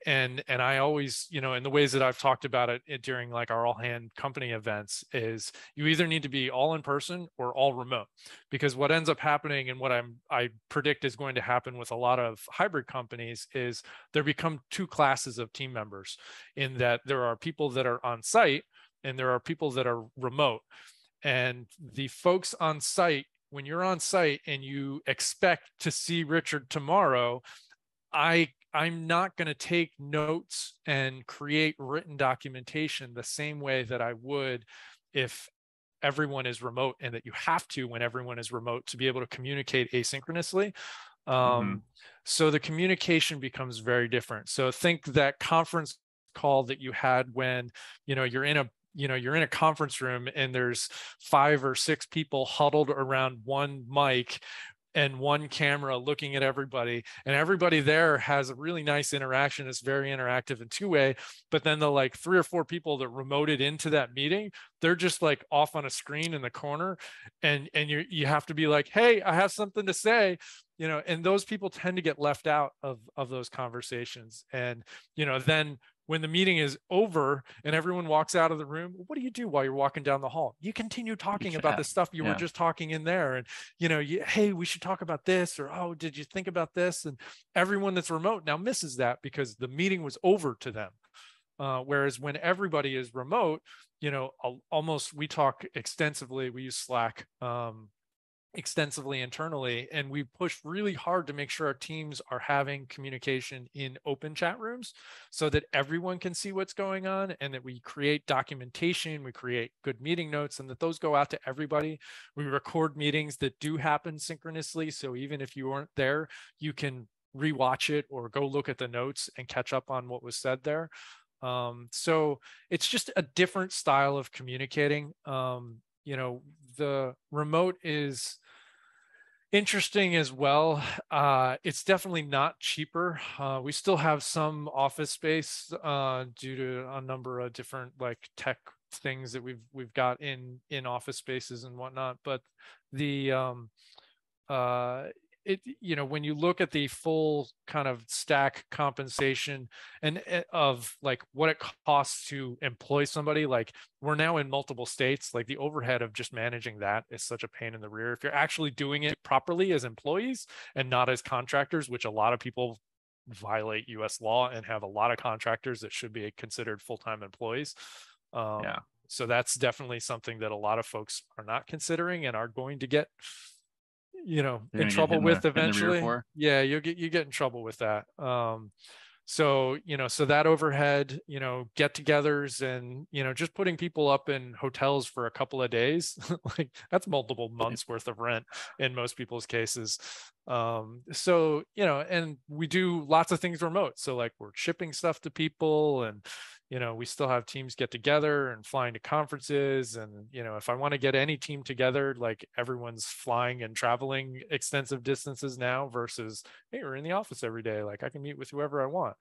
I always, in the ways that I've talked about it during like our all hand company events, is you either need to be all in person or all remote, because what ends up happening, and what I predict is going to happen with a lot of hybrid companies, is there become 2 classes of team members, in that there are people that are on site and there are people that are remote. And the folks on site, when you're on site and you expect to see Richard tomorrow, I'm not going to take notes and create written documentation the same way that I would if everyone is remote, and that you have to, when everyone is remote, to be able to communicate asynchronously. Mm-hmm. So the communication becomes very different. So think that conference call that you had when you're in a conference room and there's 5 or 6 people huddled around one mic, and one camera looking at everybody, and everybody there has a really nice interaction. It's very interactive and two-way. But then the like 3 or 4 people that remoted into that meeting, they're just like off on a screen in the corner, and you have to be like, hey, I have something to say, and those people tend to get left out of those conversations. And then when the meeting is over and everyone walks out of the room, what do you do while you're walking down the hall? You continue talking about the stuff you were just talking in there. And, hey, we should talk about this, or, oh, did you think about this? And everyone that's remote now misses that because the meeting was over to them. Whereas when everybody is remote, almost, we talk extensively, we use Slack extensively internally, and we push really hard to make sure our teams are having communication in open chat rooms so that everyone can see what's going on, and that we create documentation, we create good meeting notes, and that those go out to everybody. We record meetings that do happen synchronously, so even if you weren't there, you can rewatch it or go look at the notes and catch up on what was said there. So it's just a different style of communicating. The remote is interesting as well. It's definitely not cheaper. We still have some office space due to a number of different like tech things that we've got in office spaces and whatnot. But the when you look at the full kind of stack compensation and of like what it costs to employ somebody, like we're now in multiple states, like the overhead of just managing that is such a pain in the rear. If you're actually doing it properly as employees and not as contractors, which a lot of people violate US law and have a lot of contractors that should be considered full-time employees. So that's definitely something that a lot of folks are not considering and are going to get in trouble with eventually. Yeah, you get in trouble with that. So that overhead, get-togethers, and just putting people up in hotels for a couple of days, like that's multiple months worth of rent in most people's cases. So and we do lots of things remote, so like we're shipping stuff to people, and we still have teams get together and flying to conferences. And if I want to get any team together, like everyone's flying and traveling extensive distances now versus, hey, we're in the office every day, like I can meet with whoever I want.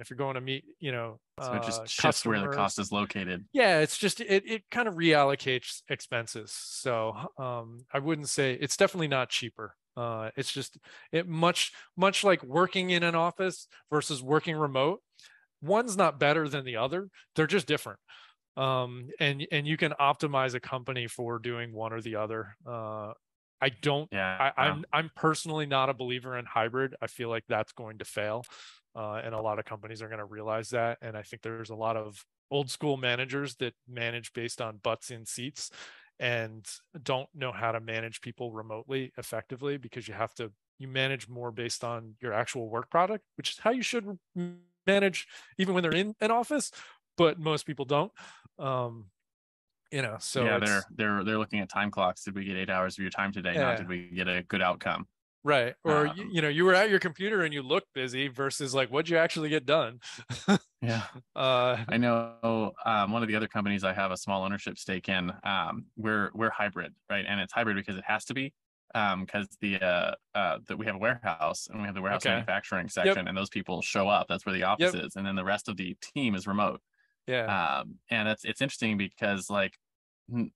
If you're going to meet so it just shifts where the cost is located. Yeah, it's just it kind of reallocates expenses. So I wouldn't say it's definitely not cheaper. It's just much like working in an office versus working remote. One's not better than the other, they're just different. And you can optimize a company for doing one or the other. I'm personally not a believer in hybrid. I feel like that's going to fail, and a lot of companies are going to realize that. And I think there's a lot of old school managers that manage based on butts in seats and don't know how to manage people remotely effectively, because you manage more based on your actual work product, which is how you should manage even when they're in an office, but most people don't. So yeah, they're looking at time clocks. Did we get 8 hours of your time today? Not did we get a good outcome? Right. Or you were at your computer and you looked busy versus like, what'd you actually get done? Yeah. I know one of the other companies I have a small ownership stake in, we're hybrid, right? And it's hybrid because it has to be, because that we have a warehouse, and we have the warehouse manufacturing section, and those people show up. That's where the office is, and then the rest of the team is remote. Yeah. And it's interesting because like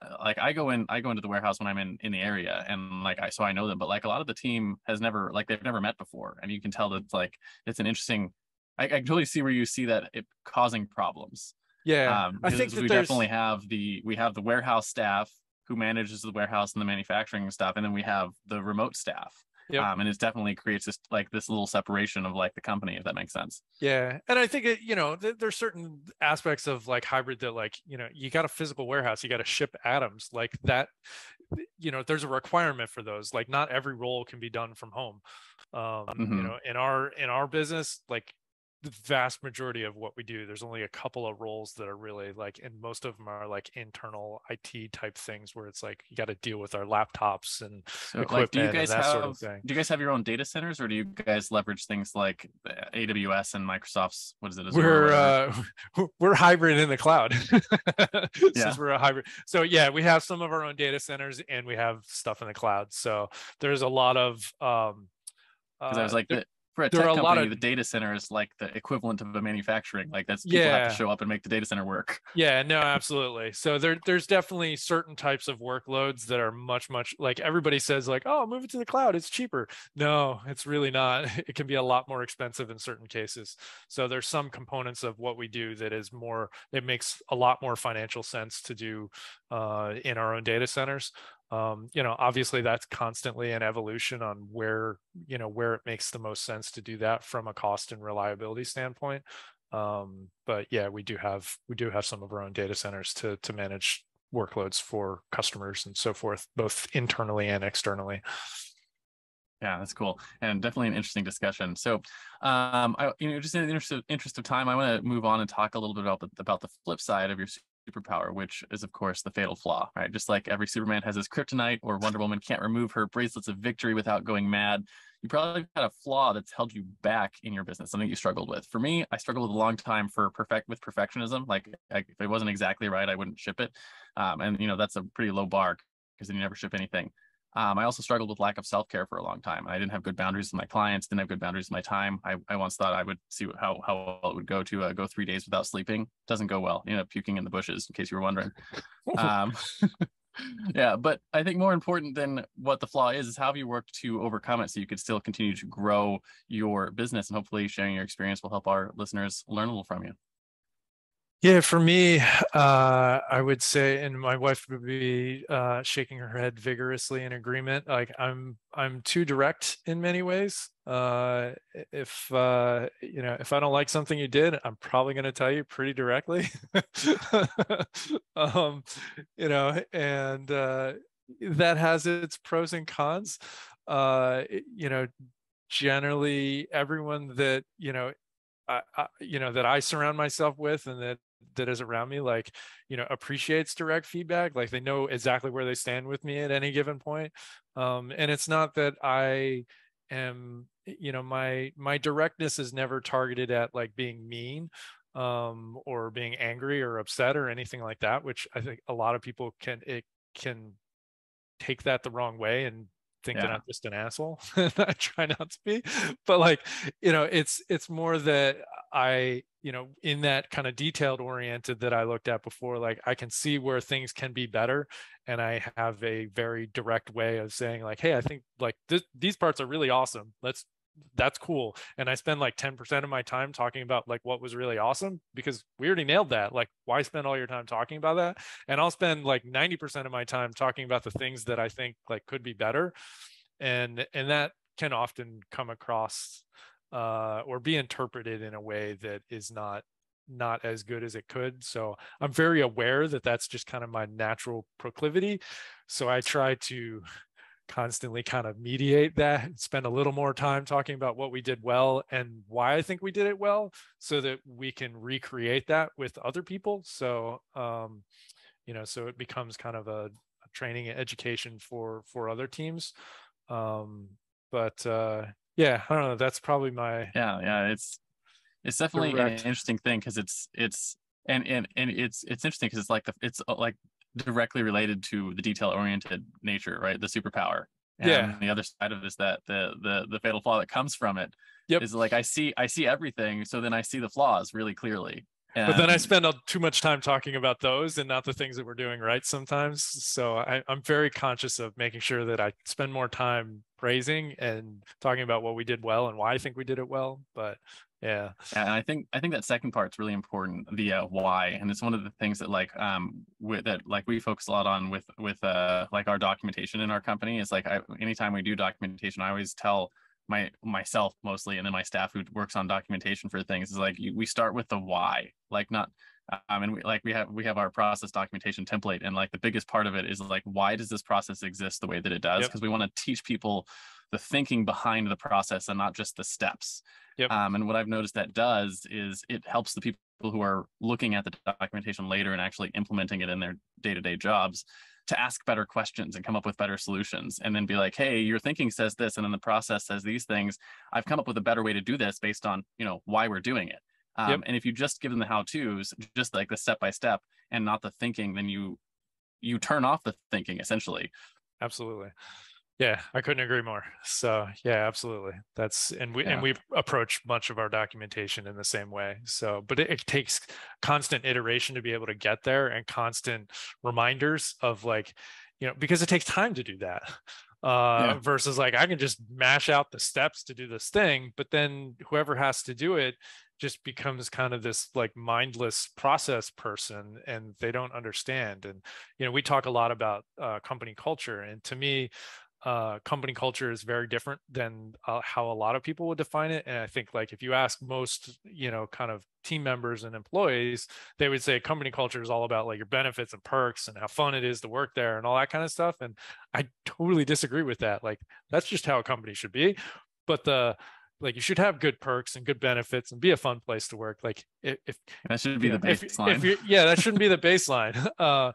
I go into the warehouse when I'm in the area, and so I know them, but like a lot of the team has never, like they've never met before, and you can tell that it's an interesting. I totally see where you see that it causing problems. Yeah, I think that we definitely have the warehouse staff who manages the warehouse and the manufacturing stuff, and then we have the remote staff. And it definitely creates this little separation of like the company, if that makes sense. Yeah, and I think there's certain aspects of like hybrid that like you got a physical warehouse, you got to ship atoms like that. There's a requirement for those. Like not every role can be done from home. In our business, like the vast majority of what we do. There's only a couple of roles that are really like, and most of them are like internal IT type things where it's like you got to deal with our laptops and So like, equipment and that sort of thing. do you guys have your own data centers, or do you guys leverage things like AWS and Microsoft's, what is it, Azure or whatever? We're hybrid in the cloud Yeah. since we're a hybrid. So yeah, we have some of our own data centers and we have stuff in the cloud. So there's a lot of Because I was like, for a there are tech a lot company, of the data center is like the equivalent of a manufacturing. Like that's people have to yeah. show up and make the data center work. Yeah, no, absolutely. So there's definitely certain types of workloads that are much like everybody says like, oh, move it to the cloud, it's cheaper. No, it's really not. It can be a lot more expensive in certain cases. So there's some components of what we do that is more, it makes a lot more financial sense to do in our own data centers. Obviously that's constantly an evolution on where it makes the most sense to do that from a cost and reliability standpoint. But yeah, we do have some of our own data centers to manage workloads for customers and so forth, both internally and externally. Yeah, that's cool, and definitely an interesting discussion. So, just in the interest of time, I want to move on and talk a little bit about the flip side of your superpower, which is of course the fatal flaw, right? Just like every Superman has his kryptonite, or Wonder Woman can't remove her bracelets of victory without going mad. You probably had a flaw that's held you back in your business, something you struggled with. For me, I struggled with a long time with perfectionism. Like if it wasn't exactly right, I wouldn't ship it. And that's a pretty low bar because then you never ship anything. I also struggled with lack of self-care for a long time. I didn't have good boundaries with my clients, didn't have good boundaries with my time. I once thought I would see how well it would go to go 3 days without sleeping. Doesn't go well. You end up puking in the bushes, in case you were wondering. Um, yeah, but I think more important than what the flaw is how have you worked to overcome it so you could still continue to grow your business, and hopefully sharing your experience will help our listeners learn a little from you. Yeah, for me, I would say, and my wife would be shaking her head vigorously in agreement. Like I'm too direct in many ways. If if I don't like something you did, I'm probably going to tell you pretty directly. um, and that has its pros and cons. Generally, everyone that that I surround myself with and that is around me, like, appreciates direct feedback. Like they know exactly where they stand with me at any given point. And it's not that I am, my directness is never targeted at like being mean, or being angry or upset or anything like that, which I think a lot of people can take that the wrong way and think that I'm just an asshole. I try not to be, but like, it's more that I, in that kind of detailed oriented that I looked at before, like I can see where things can be better. And I have a very direct way of saying like, hey, I think like these parts are really awesome. That's cool. And I spend like 10% of my time talking about like what was really awesome because we already nailed that. Like, why spend all your time talking about that? And I'll spend like 90% of my time talking about the things that I think like could be better. And that can often come across or be interpreted in a way that is not as good as it could. So I'm very aware that that's just kind of my natural proclivity. So I try to constantly kind of mediate that and spend a little more time talking about what we did well and why I think we did it well so that we can recreate that with other people. So, so it becomes kind of a training and education for other teams. But yeah, I don't know. That's probably my it's definitely an interesting thing because it's interesting because it's like directly related to the detail oriented nature, right? The superpower. And the other side of it is that the fatal flaw that comes from it is like I see everything, so then I see the flaws really clearly. But then I spend too much time talking about those and not the things that we're doing right sometimes. So I'm very conscious of making sure that I spend more time praising and talking about what we did well and why I think we did it well. But yeah, and I think that second part's really important, the why, and it's one of the things that we focus a lot on with like our documentation in our company. Is like anytime we do documentation, I always tell myself mostly, and then my staff who works on documentation for things, is like we start with the why, like not and we have our process documentation template, and like the biggest part of it is like, why does this process exist the way that it does? Because we want to teach people the thinking behind the process and not just the steps. Yep. And what I've noticed that does is it helps the people who are looking at the documentation later and actually implementing it in their day-to-day jobs to ask better questions and come up with better solutions, and then be like, hey, your thinking says this, and then the process says these things. I've come up with a better way to do this based on, why we're doing it. Yep. And if you just give them the how-tos, just like the step-by-step and not the thinking, then you turn off the thinking essentially. Absolutely. Yeah, I couldn't agree more. So yeah, absolutely. And we approach much of our documentation in the same way. So, but it takes constant iteration to be able to get there, and constant reminders of like, because it takes time to do that. Versus like, I can just mash out the steps to do this thing, but then whoever has to do it just becomes kind of this like mindless process person, and they don't understand. And we talk a lot about company culture, and to me, company culture is very different than how a lot of people would define it. And I think like if you ask most kind of team members and employees, they would say company culture is all about like your benefits and perks and how fun it is to work there and all that kind of stuff. And I totally disagree with that. Like, that's just how a company should be. But you should have good perks and good benefits and be a fun place to work. Like, if that should be the baseline. That shouldn't be the baseline.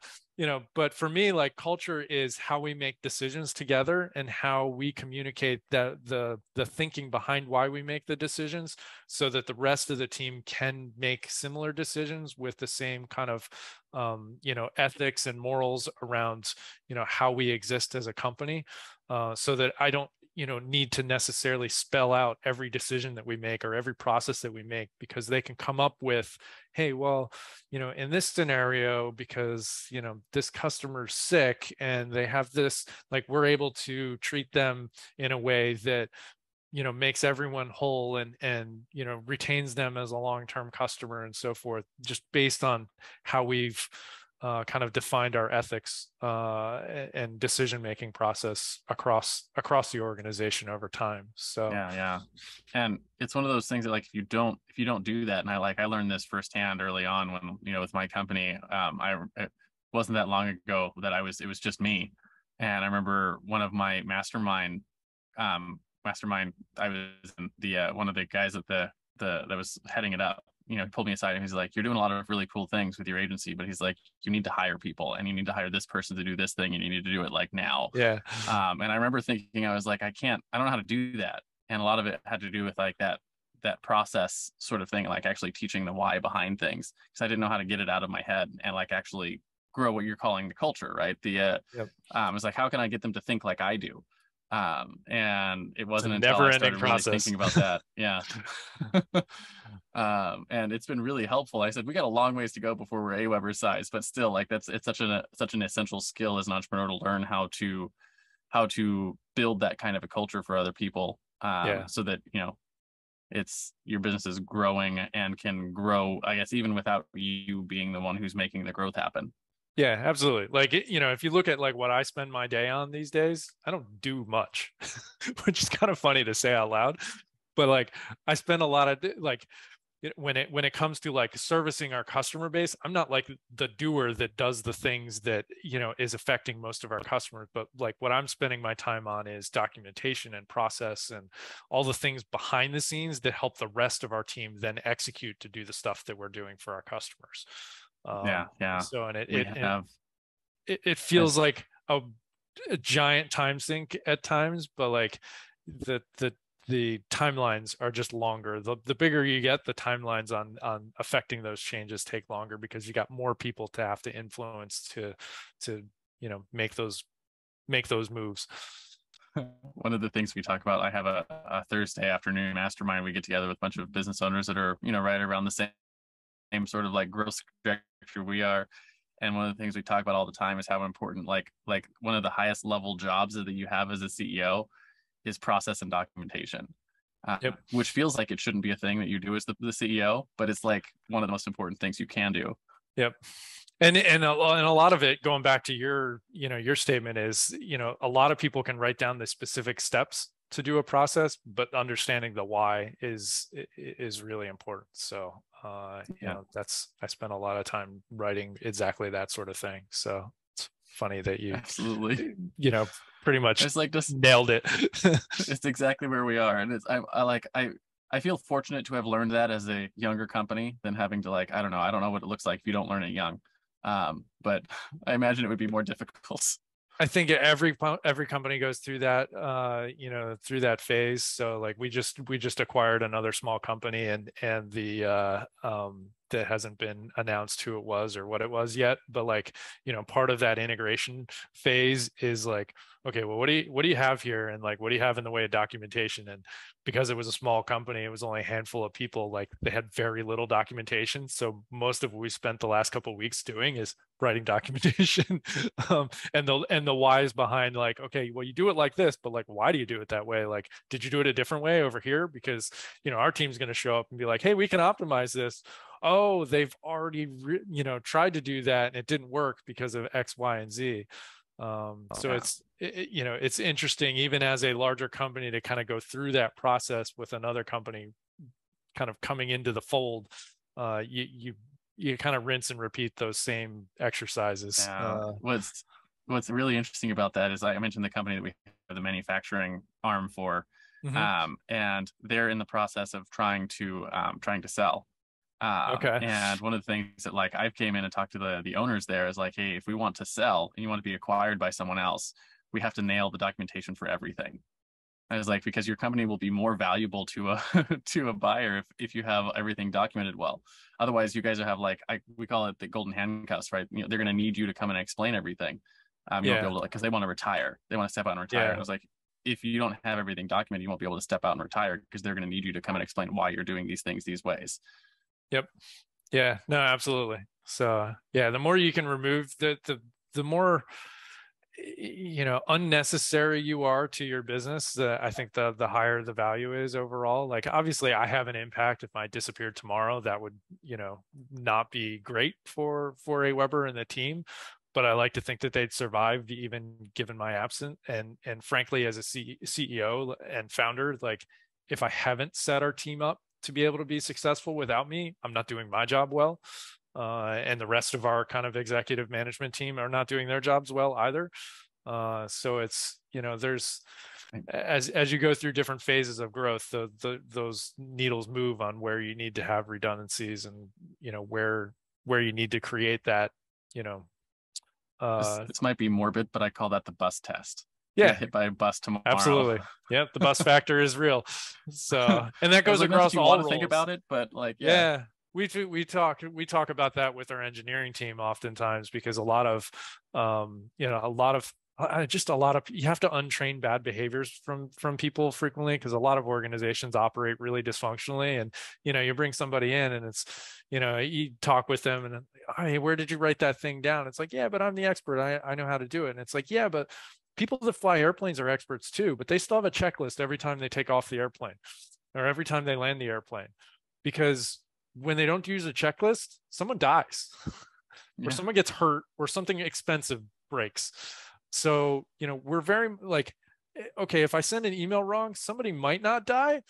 But for me, like, culture is how we make decisions together and how we communicate the thinking behind why we make the decisions, so that the rest of the team can make similar decisions with the same kind of ethics and morals around how we exist as a company, so that I don't need to necessarily spell out every decision that we make or every process that we make, because they can come up with, hey, well, in this scenario, because this customer's sick and they have this, like, we're able to treat them in a way that makes everyone whole and retains them as a long-term customer and so forth, just based on how we've kind of defined our ethics and decision-making process across the organization over time. So yeah, and it's one of those things that, like, if you don't do that, and I learned this firsthand early on when with my company. It wasn't that long ago that it was just me, and I remember one of my mastermind. I was the one of the guys at that was heading it up. He pulled me aside and he's like, you're doing a lot of really cool things with your agency, but he's like, you need to hire people, and you need to hire this person to do this thing, and you need to do it like now. Yeah. And I remember thinking, I was like, I don't know how to do that. And a lot of it had to do with like that process sort of thing, like actually teaching the why behind things, because I didn't know how to get it out of my head and like actually grow what you're calling the culture, right? It was like, how can I get them to think like I do? And it wasn't until I started really thinking about that. Yeah. And it's been really helpful. I said, we got a long ways to go before we're AWeber size, but still, like, it's such an essential skill as an entrepreneur to learn how to build that kind of a culture for other people. So that, it's your business is growing and can grow, I guess, even without you being the one who's making the growth happen. Yeah, absolutely. Like, if you look at like what I spend my day on these days, I don't do much, which is kind of funny to say out loud. But like, I spend a lot of like, when it comes to like servicing our customer base, I'm not like the doer that does the things that is affecting most of our customers. But like, what I'm spending my time on is documentation and process and all the things behind the scenes that help the rest of our team then execute to do the stuff that we're doing for our customers. Yeah. So, and it feels like a giant time sink at times, but like the timelines are just longer. The bigger you get, the timelines on affecting those changes take longer, because you got more people to have to influence to make those moves. One of the things we talk about, I have a Thursday afternoon mastermind. We get together with a bunch of business owners that are right around the same sort of like growth trajectory we are. And one of the things we talk about all the time is how important like one of the highest level jobs that you have as a CEO is process and documentation. Which feels like it shouldn't be a thing that you do as the CEO, but it's like one of the most important things you can do. Yep. And a lot of it, going back to your statement, is a lot of people can write down the specific steps to do a process, but understanding the why is really important. So I spent a lot of time writing exactly that sort of thing. So funny that Absolutely. pretty much It's like just nailed it. it's exactly where we are. And I feel fortunate to have learned that as a younger company than having to I don't know what it looks like if you don't learn it young. But I imagine it would be more difficult. I think every company goes through that, through that phase. So like we just acquired another small company, and that hasn't been announced who it was or what it was yet. But part of that integration phase is like, okay, well, what do you have here, and like what do you have in the way of documentation? And because it was a small company, it was only a handful of people. Like they had very little documentation. So most of what we spent the last couple of weeks doing is writing documentation, and the whys behind like, okay, well, you do it like this, but like, why do you do it that way? Like, did you do it a different way over here? Because our team's going to show up and be like, hey, we can optimize this. Oh, they've already tried to do that and it didn't work because of X, Y, and Z. So it's interesting, even as a larger company, to kind of go through that process with another company kind of coming into the fold. You kind of rinse and repeat those same exercises. What's really interesting about that is I mentioned the company that we have the manufacturing arm for, and they're in the process of trying to sell. Okay. And one of the things that I came in and talked to the owners there is like, hey, if we want to sell and you want to be acquired by someone else, we have to nail the documentation for everything. I was like, because your company will be more valuable to a to a buyer if you have everything documented well. Otherwise, you guys will have we call it the golden handcuffs, right? They're going to need you to come and explain everything. You won't be able to, because they want to retire. They want to step out and retire. And I was like, if you don't have everything documented, you won't be able to step out and retire, because they're going to need you to come and explain why you're doing these things these ways. Yep. Yeah. No, absolutely. So yeah, the more you can remove the more unnecessary you are to your business, I think the higher the value is overall. Like obviously I have an impact. If I disappeared tomorrow, that would not be great for AWeber and the team, but I like to think that they'd survive even given my absence. And frankly, as a CEO and founder, like if I haven't set our team up to be able to be successful without me, I'm not doing my job well. And the rest of our kind of executive management team are not doing their jobs well either. So it's, there's, as you go through different phases of growth, those needles move on where you need to have redundancies, and, where you need to create that, this might be morbid, but I call that the bus test. Yeah, get hit by a bus tomorrow. Absolutely. Yep, the bus factor is real. So, and that goes across all roles. Think about it, but we talk about that with our engineering team oftentimes, because a lot of you have to untrain bad behaviors from people frequently, because a lot of organizations operate really dysfunctionally, and you bring somebody in and it's you talk with them and, hey, where did you write that thing down? It's like, yeah, but I'm the expert, I know how to do it. And it's like, yeah, but people that fly airplanes are experts too, but they still have a checklist every time they take off the airplane or every time they land the airplane, because when they don't use a checklist, someone dies or someone gets hurt or something expensive breaks. So, we're very okay, if I send an email wrong, somebody might not die,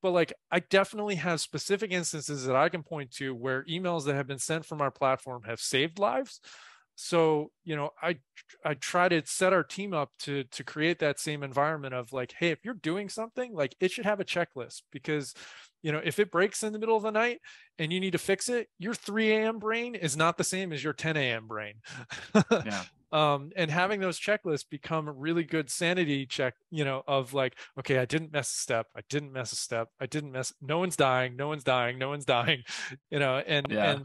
but I definitely have specific instances that I can point to where emails that have been sent from our platform have saved lives. So, I try to set our team up to create that same environment of hey, if you're doing something, it should have a checklist, because, if it breaks in the middle of the night and you need to fix it, your 3 a.m. brain is not the same as your 10 a.m. brain. Yeah. And having those checklists become a really good sanity check, of okay, I didn't miss a step. No one's dying. And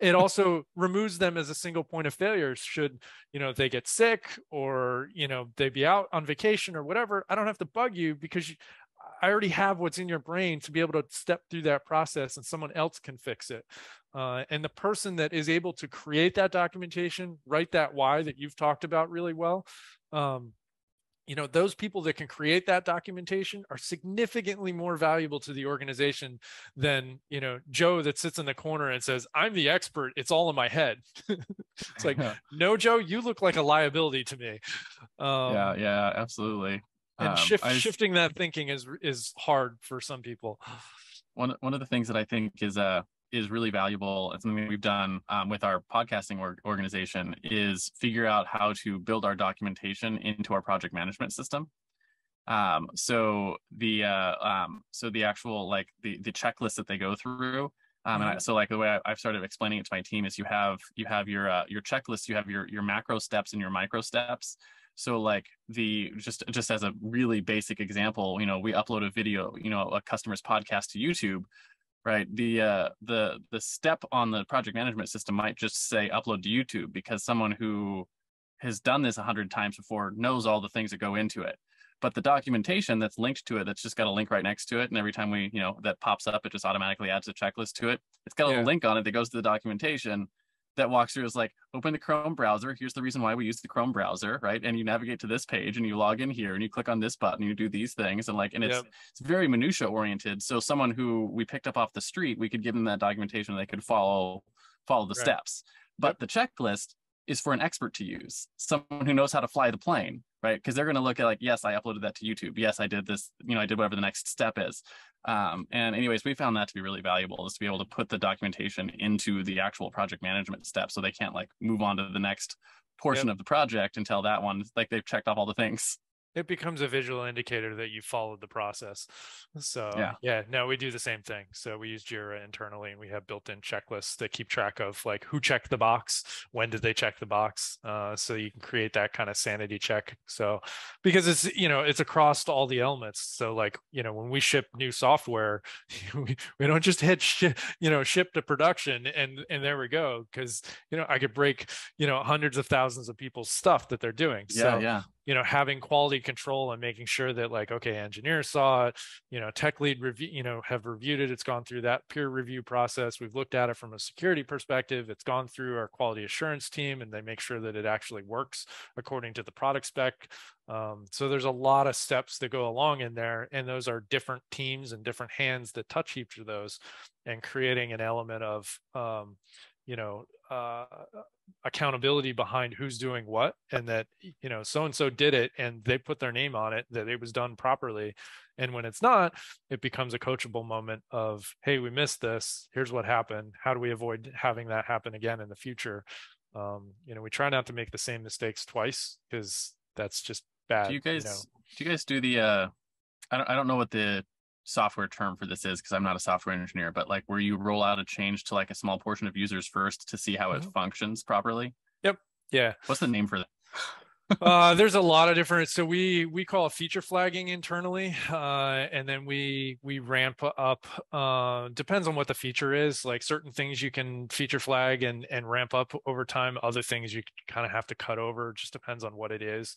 it also removes them as a single point of failure. Should, they get sick or, they be out on vacation or whatever, I don't have to bug you, because I already have what's in your brain to be able to step through that process, and someone else can fix it. And the person that is able to create that documentation, write that why that you've talked about really well, those people that can create that documentation are significantly more valuable to the organization than, Joe that sits in the corner and says, I'm the expert, it's all in my head. It's like, no, Joe, you look like a liability to me. Yeah, absolutely. And shifting that thinking is hard for some people. One of the things that I think is is really valuable, and something we've done with our podcasting organization, is figure out how to build our documentation into our project management system. So the actual, like, the checklist that they go through. So like the way I've started explaining it to my team is you have your checklist, you have your macro steps and your micro steps. So like just as a really basic example, we upload a video, a customer's podcast to YouTube, right? The step on the project management system might just say upload to YouTube, because someone who has done this 100 times before knows all the things that go into it. But the documentation that's linked to it, that's just got a link right next to it, and every time that pops up, it just automatically adds a checklist to it. It's got a little link on it that goes to the documentation that walks through. Is like, open the Chrome browser. Here's the reason why we use the Chrome browser, right? And you navigate to this page, and you log in here, and you click on this button, and you do these things, and it's very minutia oriented. So someone who we picked up off the street, we could give them that documentation, and they could follow the steps. But the checklist is for an expert to use, someone who knows how to fly the plane, right? Because they're going to look at, like, yes, I uploaded that to YouTube. Yes, I did this, I did whatever the next step is. And anyways, we found that to be really valuable, is to be able to put the documentation into the actual project management step, so they can't like move on to the next portion of the project until that one, like, they've checked off all the things. It becomes a visual indicator that you followed the process. So no, we do the same thing. So we use Jira internally, and we have built-in checklists that keep track of like who checked the box, when did they check the box, so you can create that kind of sanity check. So because it's across all the elements. So like, when we ship new software, we don't just hit ship to production and there we go, because I could break hundreds of thousands of people's stuff that they're doing. Having quality control and making sure that, like, okay, engineers saw it, tech lead review, have reviewed it. It's gone through that peer review process. We've looked at it from a security perspective. It's gone through our quality assurance team, and they make sure that it actually works according to the product spec. So there's a lot of steps that go along in there, and those are different teams and different hands that touch each of those, and creating an element of, accountability behind who's doing what, and that so-and-so did it and they put their name on it, that it was done properly. And when it's not, it becomes a coachable moment of, hey, we missed this, here's what happened, how do we avoid having that happen again in the future? We try not to make the same mistakes twice, because that's just bad. Do you guys do the I don't know what the software term for this is, because I'm not a software engineer, but like where you roll out a change to like a small portion of users first to see how it functions properly? Yep. Yeah. What's the name for that? There's a lot of different, so we call it feature flagging internally, and then we ramp up, depends on what the feature is. Like, certain things you can feature flag and ramp up over time, other things you kind of have to cut over, just depends on what it is.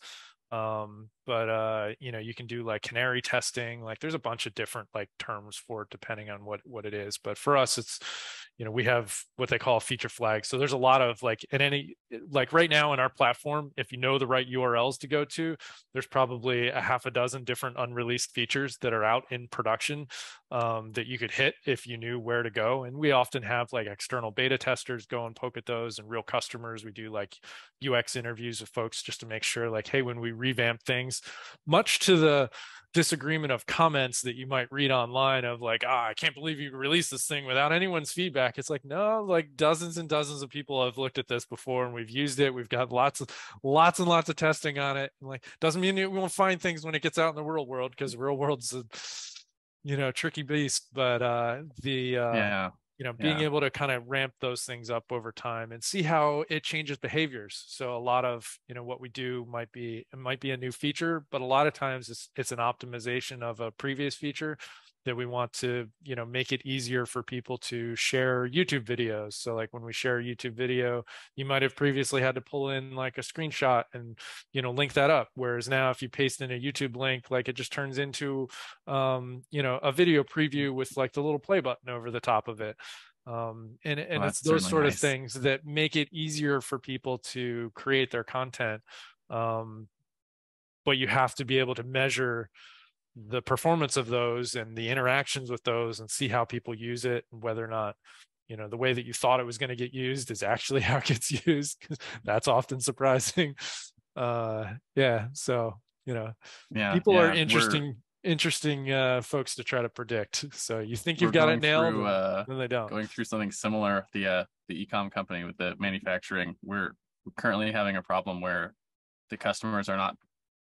But you can do like canary testing, like there's a bunch of different like terms for it depending on what it is. But for us, it's, we have what they call a feature flag. So there's a lot of like, like right now in our platform, if you know the right URLs to go to, there's probably a half a dozen different unreleased features that are out in production, that you could hit if you knew where to go. And we often have like external beta testers go and poke at those, and real customers. We do like UX interviews with folks just to make sure, like, hey, when we revamp things, much to the disagreement of comments that you might read online of like, I can't believe you released this thing without anyone's feedback. It's like, no, like dozens and dozens of people have looked at this before, and we've used it. We've got lots and lots of testing on it. And like, doesn't mean we won't find things when it gets out in the real world, because the real world's a tricky beast. But being able to kind of ramp those things up over time and see how it changes behaviors. So a lot of, what we do might be a new feature, but a lot of times it's an optimization of a previous feature that we want to, make it easier for people to share YouTube videos. So like when we share a YouTube video, you might have previously had to pull in like a screenshot and, link that up. Whereas now if you paste in a YouTube link, like it just turns into, a video preview with like the little play button over the top of it. It's those sort of things that make it easier for people to create their content. But you have to be able to measure the performance of those and the interactions with those, and see how people use it, and whether or not, the way that you thought it was going to get used is actually how it gets used. That's often surprising. So, people are interesting. interesting folks to try to predict. So you think We're you've got it going nailed, through and then they don't. going through something similar. The e-com company with the manufacturing, we're currently having a problem where the customers are not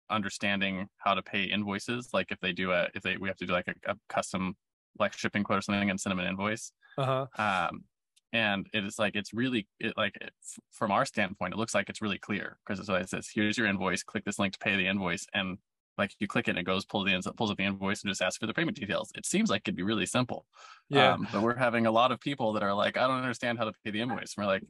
understanding how to pay invoices. Like if we have to do like a custom like shipping quote or something and send them an invoice. Uh-huh. And it is like from our standpoint, it looks like it's really clear because it says, here's your invoice, click this link to pay the invoice, and like you click it and it pulls up the invoice and just asks for the payment details. It seems like it'd be really simple. Yeah. But we're having a lot of people that are like, I don't understand how to pay the invoice. And we're like,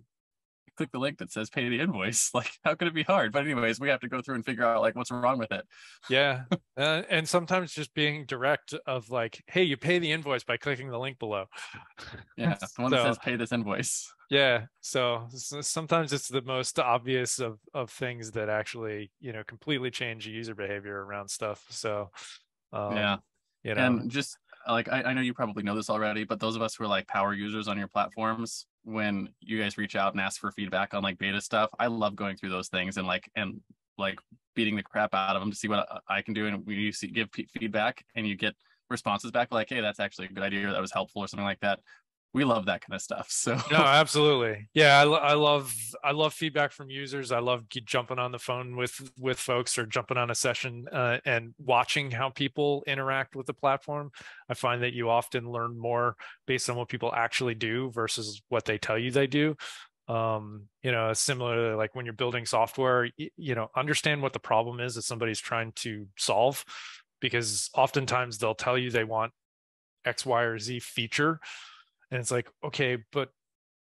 click the link that says pay the invoice. Like, how could it be hard? But anyways, we have to go through and figure out like what's wrong with it. Yeah. And sometimes just being direct of like, hey, you pay the invoice by clicking the link below. Yeah, the one that says pay this invoice. Yeah. So sometimes it's the most obvious of things that actually, completely change user behavior around stuff. So, yeah. And just like, I know you probably know this already, but those of us who are like power users on your platforms, when you guys reach out and ask for feedback on like beta stuff, I love going through those things and beating the crap out of them to see what I can do. And when you give feedback and you get responses back like, hey, that's actually a good idea, that was helpful, or something like that. We love that kind of stuff. So no, absolutely. Yeah. I love feedback from users. I love jumping on the phone with folks or jumping on a session and watching how people interact with the platform. I find that you often learn more based on what people actually do versus what they tell you they do. Similarly, like when you're building software, understand what the problem is that somebody's trying to solve, because oftentimes they'll tell you they want X, Y, or Z feature. And it's like, okay, but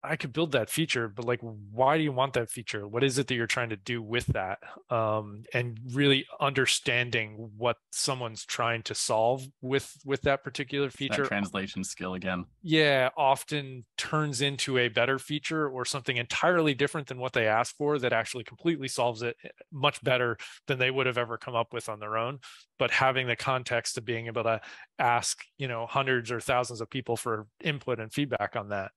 I could build that feature, but like, why do you want that feature? What is it that you're trying to do with that? And really understanding what someone's trying to solve with that particular feature. That translation skill again. Yeah, often turns into a better feature or something entirely different than what they asked for that actually completely solves it much better than they would have ever come up with on their own. But having the context of being able to ask, hundreds or thousands of people for input and feedback on that.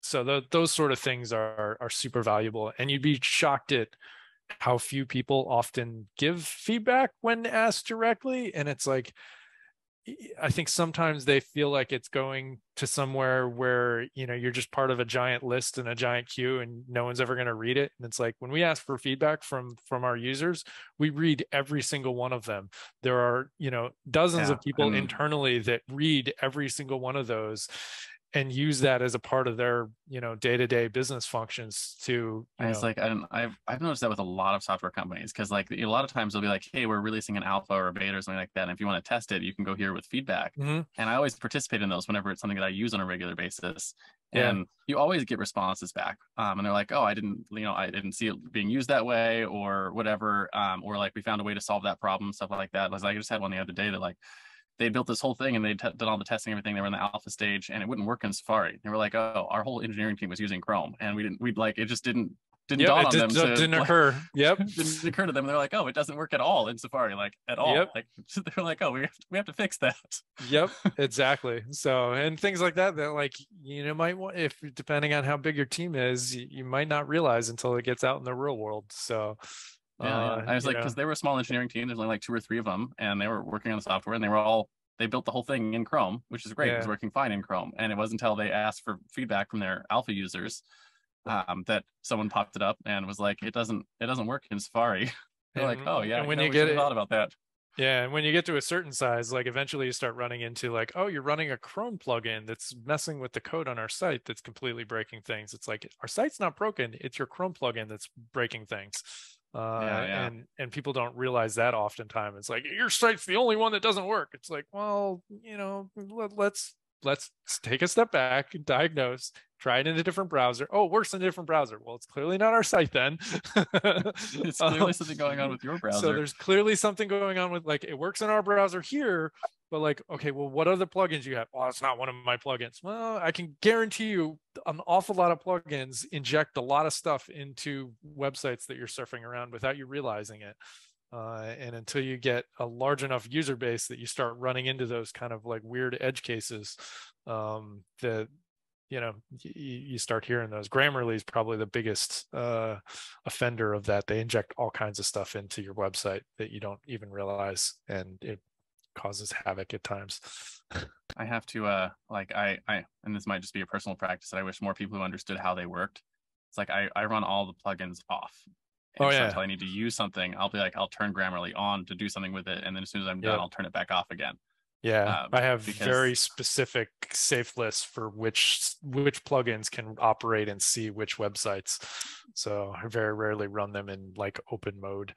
So those sort of things are super valuable, and you'd be shocked at how few people often give feedback when asked directly. And it's like, I think sometimes they feel like it's going to somewhere where, you're just part of a giant list and a giant queue and no one's ever going to read it. And it's like, when we ask for feedback from our users, we read every single one of them. There are, dozens of people internally that read every single one of those and use that as a part of their, day-to-day business functions to, It's like, I've noticed that with a lot of software companies, because like a lot of times they'll be like, hey, we're releasing an alpha or a beta or something like that, and if you want to test it, you can go here with feedback. Mm-hmm. And I always participate in those whenever it's something that I use on a regular basis. Yeah. And you always get responses back, and they're like, oh, I didn't see it being used that way, or whatever, or like we found a way to solve that problem, stuff like that. Like I just had one the other day that like they built this whole thing and they did all the testing, everything. They were in the alpha stage and it wouldn't work in Safari. They were like, oh, our whole engineering team was using Chrome, and it just didn't dawn on them. Didn't occur. Yep. Didn't occur to them. They're like, oh, it doesn't work at all in Safari, like at all. Yep. Like they're like, oh, we have to fix that. Yep, exactly. So, and things like that like, might want, if depending on how big your team is, you might not realize until it gets out in the real world. So yeah. I was like, because they were a small engineering team, there's only like 2 or 3 of them, and they were working on the software, and they built the whole thing in Chrome, which is great. Yeah. It was working fine in Chrome. And it wasn't until they asked for feedback from their alpha users that someone popped it up and was like, it doesn't work in Safari. They're like, oh yeah, and when you get it, thought about that. Yeah, and when you get to a certain size, like eventually you start running into like, oh, you're running a Chrome plugin that's messing with the code on our site that's completely breaking things. It's like, our site's not broken, it's your Chrome plugin that's breaking things. And people don't realize that oftentimes. It's like, your site's the only one that doesn't work. It's like, well, let's take a step back and diagnose, try it in a different browser. Oh, it works in a different browser. Well, it's clearly not our site then. It's clearly something going on with your browser. So there's clearly something going on with, like, it works in our browser here, but like, okay, well, what other plugins you have? Well, it's not one of my plugins. Well, I can guarantee you an awful lot of plugins inject a lot of stuff into websites that you're surfing around without you realizing it. And until you get a large enough user base that you start running into those kind of like weird edge cases, that you start hearing those. Grammarly is probably the biggest offender of that. They inject all kinds of stuff into your website that you don't even realize, and it causes havoc at times. I have to and this might just be a personal practice that I wish more people who understood how they worked. It's like I run all the plugins off. And it's not until I need to use something, I'll be like, I'll turn Grammarly on to do something with it, and then as soon as I'm done, I'll turn it back off again. Yeah, I have very specific safe lists for which plugins can operate and see which websites. So I very rarely run them in like open mode.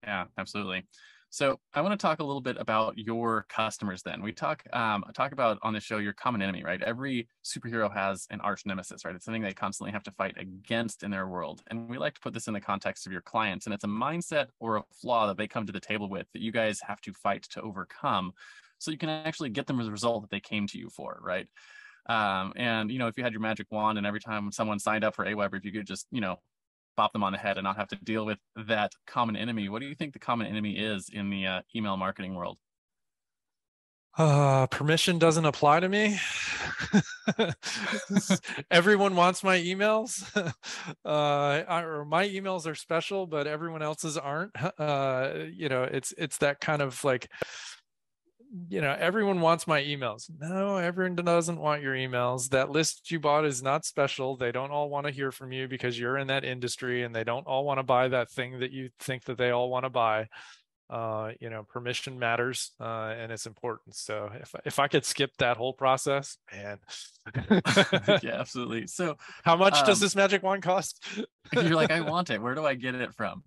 Yeah, absolutely. So I want to talk a little bit about your customers then. We talk about on the show your common enemy, right? Every superhero has an arch nemesis, right? It's something they constantly have to fight against in their world. And we like to put this in the context of your clients. And it's a mindset or a flaw that they come to the table with that you guys have to fight to overcome so you can actually get them the result that they came to you for, right? And, if you had your magic wand and every time someone signed up for AWeber, if you could just, bop them on the head and not have to deal with that common enemy. What do you think the common enemy is in the email marketing world? Permission doesn't apply to me. Everyone wants my emails. Or my emails are special, but everyone else's aren't. It's that kind of like, everyone wants my emails. No, everyone doesn't want your emails. That list you bought is not special. They don't all want to hear from you because you're in that industry, and they don't all want to buy that thing that you think that they all want to buy. Permission matters, and it's important. So if I could skip that whole process, man. Yeah, absolutely. So how much does this magic wand cost? You're like, I want it. Where do I get it from?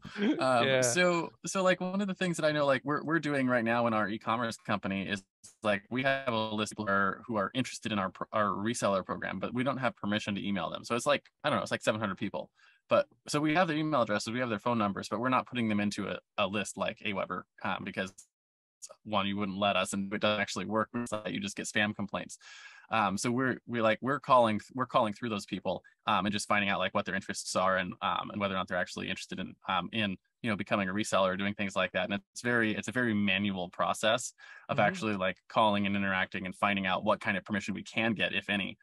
So like one of the things that I know, like we're doing right now in our e-commerce company is like we have a list of people who are interested in our reseller program, but we don't have permission to email them. So it's like, I don't know, it's like 700 people. But so we have their email addresses, we have their phone numbers, but we're not putting them into a list like AWeber because one, you wouldn't let us, and it doesn't actually work. You just get spam complaints. So we're calling through those people and just finding out like what their interests are and whether or not they're actually interested in becoming a reseller or doing things like that. And it's a very manual process of actually like calling and interacting and finding out what kind of permission we can get, if any,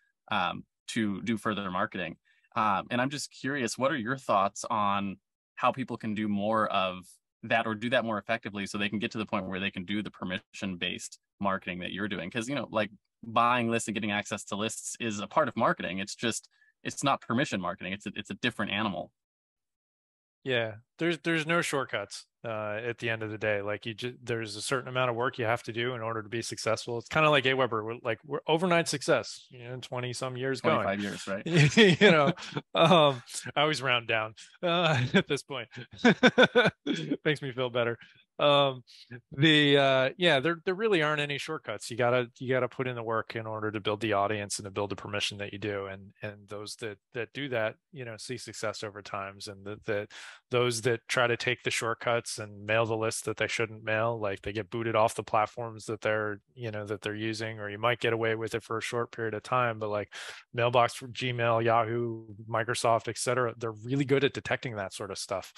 to do further marketing. And I'm just curious, what are your thoughts on how people can do more of that or do that more effectively so they can get to the point where they can do the permission-based marketing that you're doing? Because, like buying lists and getting access to lists is a part of marketing. It's not permission marketing. It's a different animal. Yeah, there's no shortcuts at the end of the day. Like there's a certain amount of work you have to do in order to be successful. It's kind of like AWeber, we're overnight success, 20 some years 25 years, right? I always round down at this point. Makes me feel better. There really aren't any shortcuts. You gotta put in the work in order to build the audience and to build the permission that you do. And those that do that, see success over times. And those that try to take the shortcuts and mail the list that they shouldn't mail, like they get booted off the platforms that they're using, or you might get away with it for a short period of time. But like Mailbox for Gmail, Yahoo, Microsoft, etc., they're really good at detecting that sort of stuff.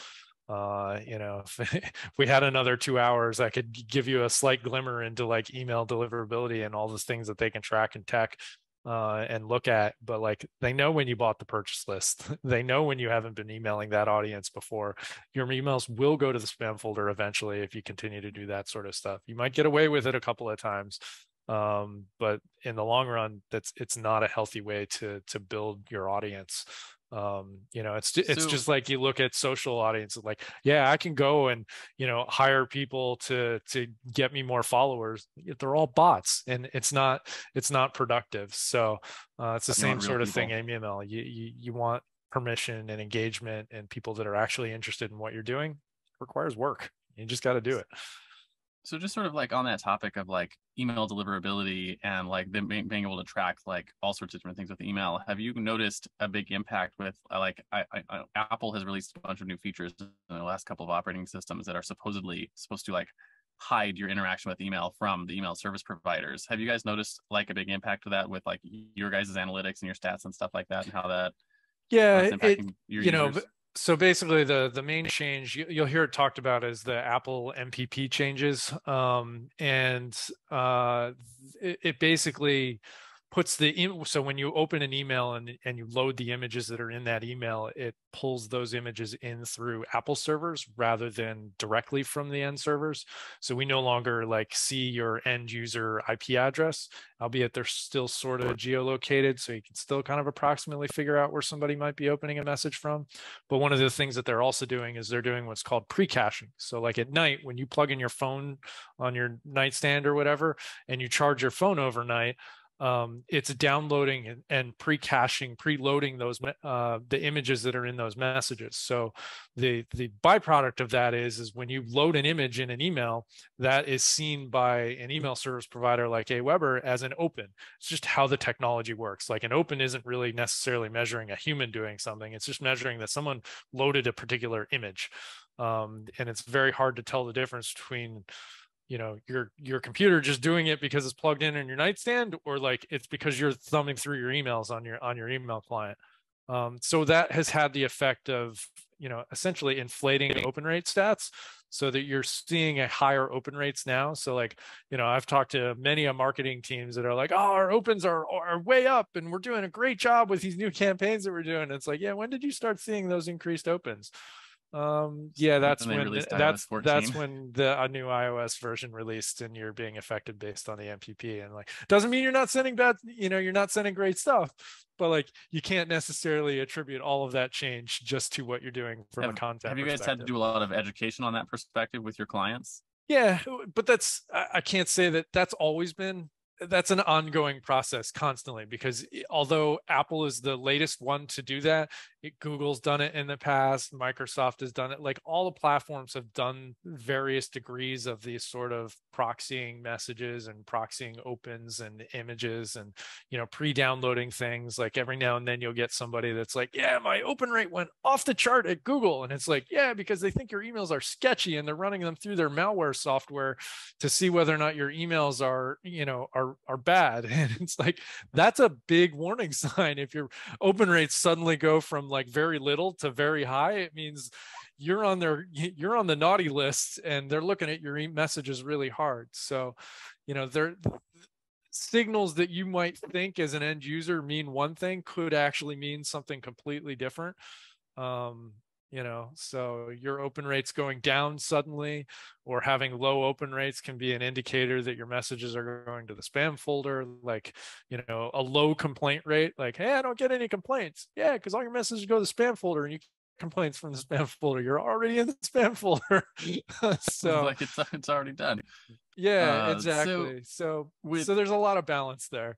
If we had another 2 hours, I could give you a slight glimmer into like email deliverability and all those things that they can track and tech and look at. But like they know when you bought the purchase list. They know when you haven't been emailing that audience before. Your emails will go to the spam folder eventually if you continue to do that sort of stuff. You might get away with it a couple of times, but in the long run, it's not a healthy way to build your audience. It's just like you look at social audiences, like, yeah, I can go and hire people to get me more followers. They're all bots, and it's not productive. So it's the same sort of thing. Email, you want permission and engagement and people that are actually interested in what you're doing. It requires work. You just got to do it. So just sort of like on that topic of like email deliverability and like them being able to track like all sorts of different things with email, have you noticed a big impact with Apple has released a bunch of new features in the last couple of operating systems that are supposedly supposed to like hide your interaction with email from the email service providers. Have you guys noticed like a big impact of that with like your guys' analytics and your stats and stuff like that, and how that impacting your users? So basically, the main change you'll hear it talked about is the Apple MPP changes, and it basically puts so when you open an email and you load the images that are in that email, it pulls those images in through Apple servers rather than directly from the end servers. So we no longer like see your end user IP address, albeit they're still sort of geolocated, so you can still kind of approximately figure out where somebody might be opening a message from. But one of the things that they're also doing is they're doing what's called pre-caching. So like at night, when you plug in your phone on your nightstand or whatever, and you charge your phone overnight, it's downloading and pre-caching, preloading those the images that are in those messages. So the byproduct of that is when you load an image in an email, that is seen by an email service provider like AWeber as an open. It's just how the technology works. Like an open isn't really necessarily measuring a human doing something. It's just measuring that someone loaded a particular image. And it's very hard to tell the difference between your computer just doing it because it's plugged in your nightstand, or like it's because you're thumbing through your emails on your email client. So that has had the effect of essentially inflating open rate stats, so that you're seeing a higher open rates now. So like I've talked to many marketing teams that are like, oh, our opens are way up and we're doing a great job with these new campaigns that we're doing. And it's like, yeah, when did you start seeing those increased opens? Yeah, that's when the new iOS version released, and you're being affected based on the MPP. And like, doesn't mean you're not sending you're not sending great stuff, but like you can't necessarily attribute all of that change just to what you're doing from a content. Have you guys had to do a lot of education on that perspective with your clients? Yeah, but I can't say that that's always been. That's an ongoing process constantly, because although Apple is the latest one to do that, Google's done it in the past, Microsoft has done it. Like all the platforms have done various degrees of these sort of proxying messages and proxying opens and images and pre-downloading things. Like every now and then you'll get somebody that's like, yeah, my open rate went off the chart at Google, and it's like, yeah, because they think your emails are sketchy and they're running them through their malware software to see whether or not your emails are bad. And it's like, that's a big warning sign. If your open rates suddenly go from like very little to very high, it means you're on the naughty list and they're looking at your messages really hard. So they're signals that you might think as an end user mean one thing could actually mean something completely different. So your open rates going down suddenly or having low open rates can be an indicator that your messages are going to the spam folder. Like, a low complaint rate, like, hey, I don't get any complaints. Yeah, because all your messages go to the spam folder and you get complaints from the spam folder. You're already in the spam folder. So like it's already done. Yeah, exactly. So there's a lot of balance there.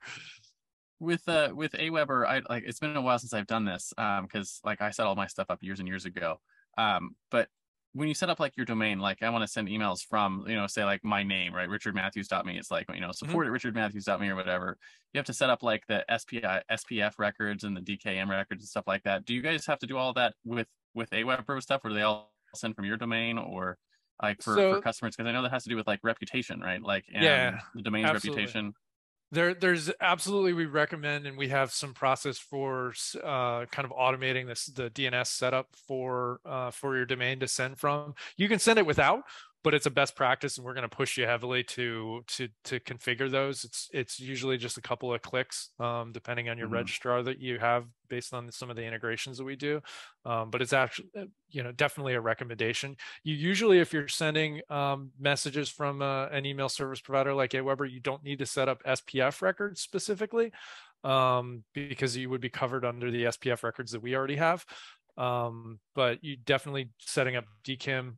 With AWeber, it's been a while since I've done this, because like I set all my stuff up years and years ago. But when you set up like your domain, like I want to send emails from, say like my name, right? richardmatthews.me. It's like, support at richardmatthews.me or whatever. You have to set up like the SPF records and the DKM records and stuff like that. Do you guys have to do all that with AWeber stuff, or do they all send from your domain, or like for customers? Because I know that has to do with like reputation, right? Like, the domain's reputation. There's absolutely, we recommend, and we have some process for kind of automating the DNS setup for your domain to send from. You can send it without, but it's a best practice, and we're going to push you heavily to configure those. It's usually just a couple of clicks, depending on your registrar that you have, based on some of the integrations that we do. But it's actually, definitely a recommendation. You usually, if you're sending messages from an email service provider like AWeber, you don't need to set up SPF records specifically, because you would be covered under the SPF records that we already have. But you definitely setting up DKIM.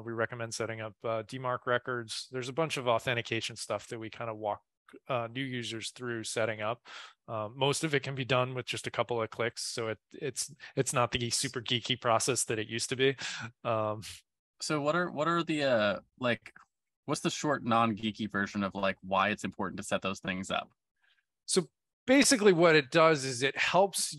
We recommend setting up DMARC records. There's a bunch of authentication stuff that we kind of walk new users through setting up. Most of it can be done with just a couple of clicks, so it's not the super geeky process that it used to be. So what are the what's the short non-geeky version of like why it's important to set those things up? So basically what it does is it helps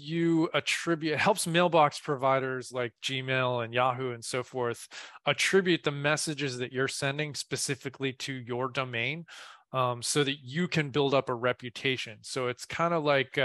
helps mailbox providers like Gmail and Yahoo and so forth attribute the messages that you're sending specifically to your domain, so that you can build up a reputation. So it's kind of like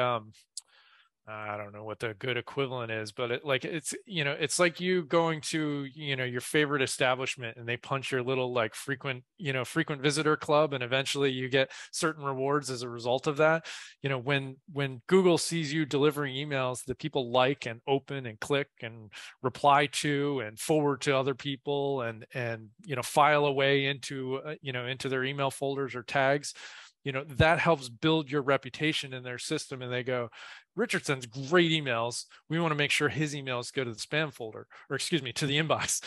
I don't know what the good equivalent is, but it's, it's like you going to, your favorite establishment and they punch your little like frequent visitor club, and eventually you get certain rewards as a result of that. When Google sees you delivering emails that people like and open and click and reply to and forward to other people and file away into into their email folders or tags, that helps build your reputation in their system, and they go, Richard sends great emails. We want to make sure his emails go to the spam folder, or excuse me, to the inbox.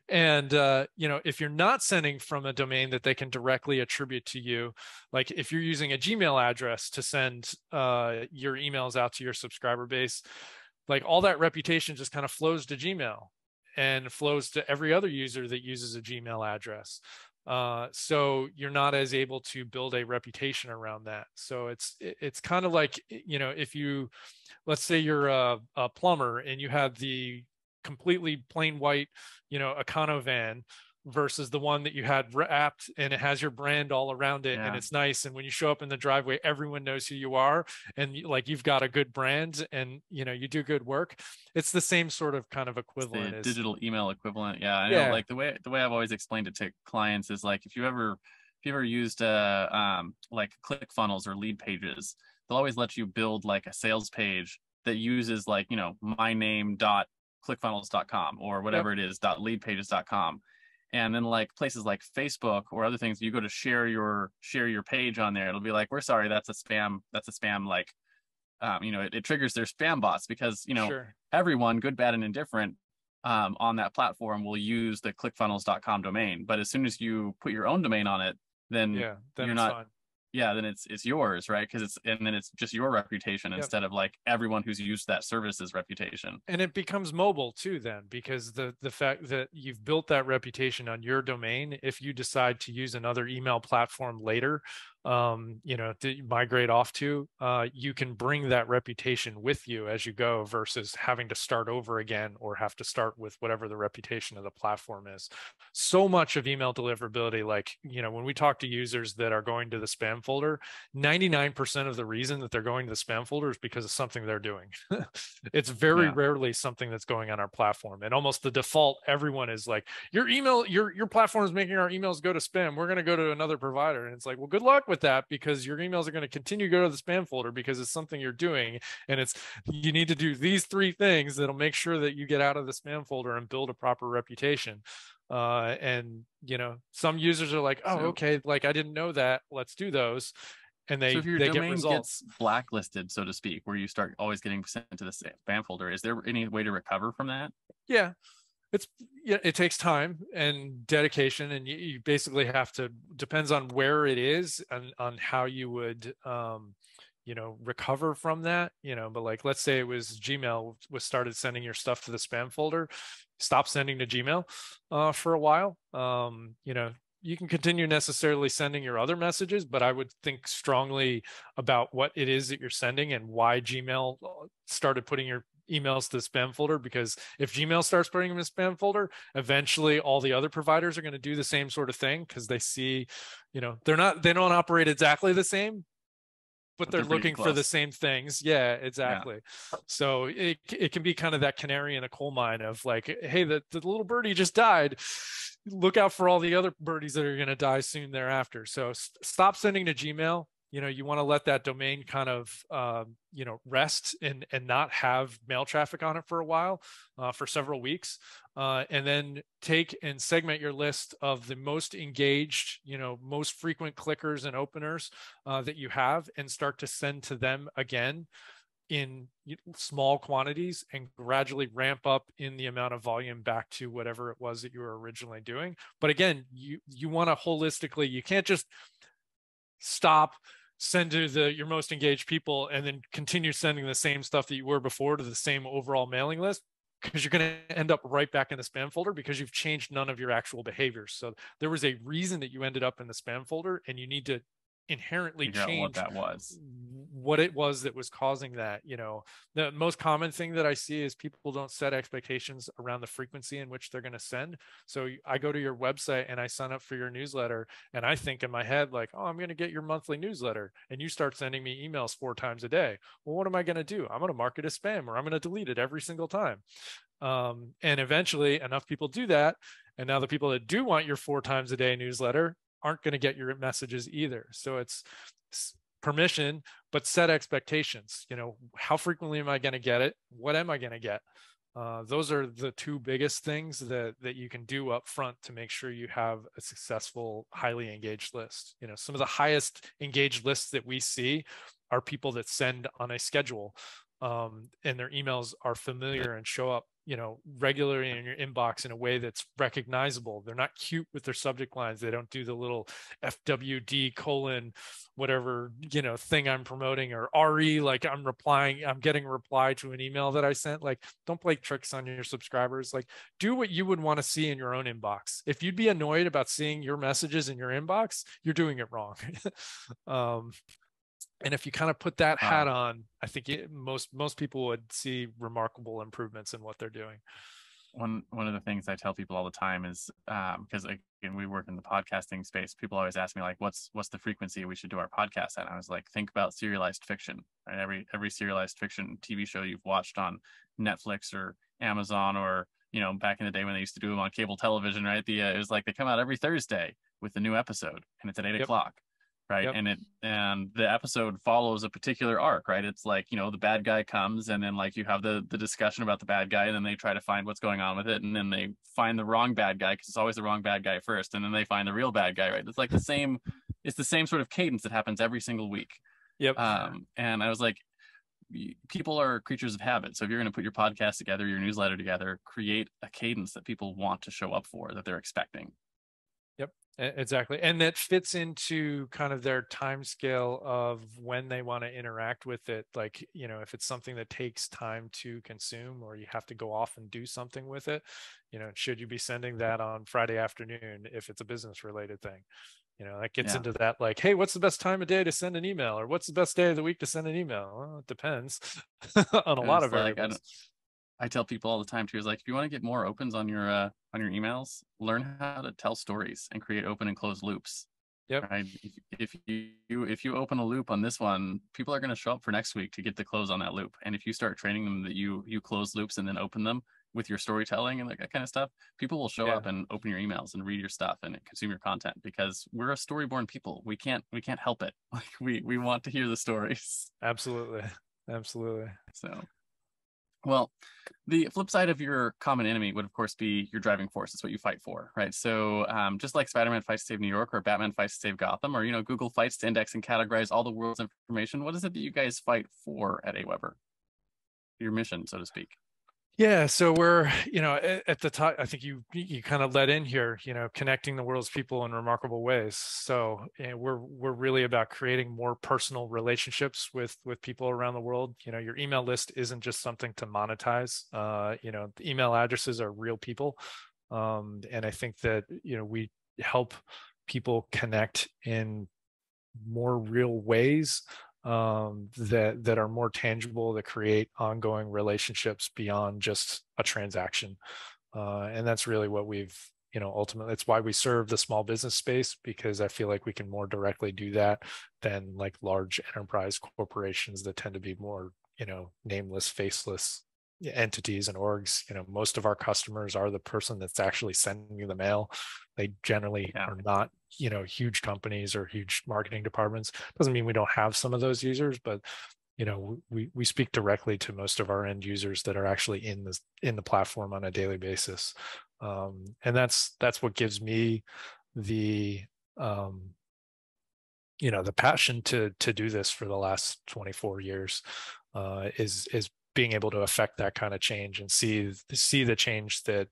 And if you're not sending from a domain that they can directly attribute to you, like if you're using a Gmail address to send your emails out to your subscriber base, like all that reputation just kind of flows to Gmail and flows to every other user that uses a Gmail address. So you're not as able to build a reputation around that. So it's kind of like, if you, let's say you're a plumber and you have the completely plain white, Econovan versus the one that you had wrapped and it has your brand all around it, and Yeah. it's nice. And when you show up in the driveway, everyone knows who you are, and like you've got a good brand, and you do good work. It's the same sort of kind of It's the equivalent as, digital email equivalent. Yeah, I know. yeah, Like the way I've always explained it to clients is like if you ever used like ClickFunnels or lead pages, they'll always let you build like a sales page that uses like my name dot clickfunnels.com or yep, whatever it is dot leadpages.com. And then like places like Facebook or other things, you go to share your page on there, it'll be like, we're sorry, that's a spam like it triggers their spam bots because sure. everyone, good, bad, and indifferent, on that platform will use the clickfunnels.com domain. But as soon as you put your own domain on it, then Yeah, then you're it's not. fine. Yeah, then it's yours, right? Because then it's just your reputation Yep. instead of like everyone who's used that service's reputation. And it becomes mobile too then, because the fact that you've built that reputation on your domain, if you decide to use another email platform later, to migrate off to, you can bring that reputation with you as you go versus having to start over again or have to start with whatever the reputation of the platform is. So much of email deliverability, like, when we talk to users that are going to the spam folder, 99% of the reason that they're going to the spam folder is because of something they're doing. It's very Yeah, rarely something that's going on our platform, and almost the default, everyone is like, your platform is making our emails go to spam, we're going to go to another provider. And it's like, well, good luck with that, because your emails are going to continue to go to the spam folder because it's something you're doing, and it's, you need to do these three things that'll make sure that you get out of the spam folder and build a proper reputation. And some users are like, oh, so okay, like I didn't know that, let's do those, and so they if your they get domain results. gets blacklisted, so to speak, where you start always getting sent to the spam folder, is there any way to recover from that? Yeah, it's, yeah, it takes time and dedication, and you basically have to, depends on where it is and on how you would recover from that. But like, let's say it was Gmail was started sending your stuff to the spam folder, stop sending to Gmail for a while. You can continue necessarily sending your other messages, but I would think strongly about what it is that you're sending and why Gmail started putting your emails to the spam folder. Because if Gmail starts putting them in the spam folder, eventually all the other providers are going to do the same sort of thing, because they see, they don't operate exactly the same, but But they're they're pretty looking for the close. same things. Yeah, Yeah. exactly. So it can be kind of that canary in a coal mine of like, hey, the little birdie just died. Look out for all the other birdies that are going to die soon thereafter. So stop sending to Gmail. You want to let that domain kind of rest and not have mail traffic on it for a while, for several weeks, and then take and segment your list of the most engaged, most frequent clickers and openers that you have, and start to send to them again in small quantities, and gradually ramp up in the amount of volume back to whatever it was that you were originally doing. But again, you want to holistically, you can't just stop, send to your most engaged people, and then continue sending the same stuff that you were before to the same overall mailing list, because you're going to end up right back in the spam folder because you've changed none of your actual behaviors. So there was a reason that you ended up in the spam folder, and you need to inherently figure out what change that was. what it was that was causing that. The most common thing that I see is people don't set expectations around the frequency in which they're going to send. So I go to your website and I sign up for your newsletter, and I think in my head like, oh, I'm going to get your monthly newsletter, and you start sending me emails 4 times a day. Well, what am I going to do? I'm going to mark it as spam, or I'm going to delete it every single time. And eventually enough people do that, and now the people that do want your 4 times a day newsletter aren't going to get your messages either. So it's permission, but set expectations. How frequently am I going to get it? What am I going to get? Those are the 2 biggest things that you can do up front to make sure you have a successful, highly engaged list. Some of the highest engaged lists that we see are people that send on a schedule, and their emails are familiar and show up regularly in your inbox in a way that's recognizable. They're not cute with their subject lines. They don't do the little FWD colon whatever thing I'm promoting, or RE, like I'm getting a reply to an email that I sent. Like, don't play tricks on your subscribers. Like, do what you would want to see in your own inbox. If you'd be annoyed about seeing your messages in your inbox, you're doing it wrong. And if you kind of put that hat on, I think most people would see remarkable improvements in what they're doing. One of the things I tell people all the time is, because again, we work in the podcasting space, people always ask me like, what's the frequency we should do our podcast at? And I was like, think about serialized fiction. Right? Every serialized fiction TV show you've watched on Netflix or Amazon, or back in the day when they used to do them on cable television, right? It was like they come out every Thursday with a new episode, and it's at 8 o'clock. Right. Yep. And the episode follows a particular arc, right? It's like, the bad guy comes, and then like you have the discussion about the bad guy, and then they try to find what's going on with it, and then they find the wrong bad guy, because it's always the wrong bad guy first, and then they find the real bad guy, right? It's like it's the same sort of cadence that happens every single week. Yep. And I was like, people are creatures of habit. So if you're going to put your podcast together, your newsletter together, create a cadence that people want to show up for, that they're expecting. Yep. Exactly. And that fits into kind of their time scale of when they want to interact with it. Like, if it's something that takes time to consume, or you have to go off and do something with it, should you be sending that on Friday afternoon if it's a business related thing? That gets into that, like, hey, what's the best time of day to send an email, or what's the best day of the week to send an email? Well, it depends on a lot of variables. I tell people all the time too, is like, if you want to get more opens on your emails, learn how to tell stories and create open and closed loops. Yep. Right. If you open a loop on this one, people are going to show up for next week to get the close on that loop. And if you start training them that you close loops and then open them with your storytelling and that kind of stuff, people will show up and open your emails and read your stuff and consume your content, because we're a storyborn people. We can't help it. Like we want to hear the stories. Absolutely. So. Well, the flip side of your common enemy would, of course, be your driving force. It's what you fight for, right? So just like Spider-Man fights to save New York, or Batman fights to save Gotham, or, Google fights to index and categorize all the world's information, what is it that you guys fight for at AWeber? Your mission, so to speak. Yeah, so we're, at the top, I think you kind of let in here, connecting the world's people in remarkable ways. So we're really about creating more personal relationships with people around the world. Your email list isn't just something to monetize. The email addresses are real people. And I think that, we help people connect in more real ways that are more tangible, that create ongoing relationships beyond just a transaction. And that's really what we've, ultimately, it's why we serve the small business space, because I feel like we can more directly do that than like large enterprise corporations that tend to be more, nameless, faceless entities and orgs. Most of our customers are the person that's actually sending you the mail. They generally are not, huge companies or huge marketing departments. Doesn't mean we don't have some of those users, but we speak directly to most of our end users that are actually in the platform on a daily basis. And that's what gives me the the passion to do this for the last 24 years, is being able to affect that kind of change and see the change that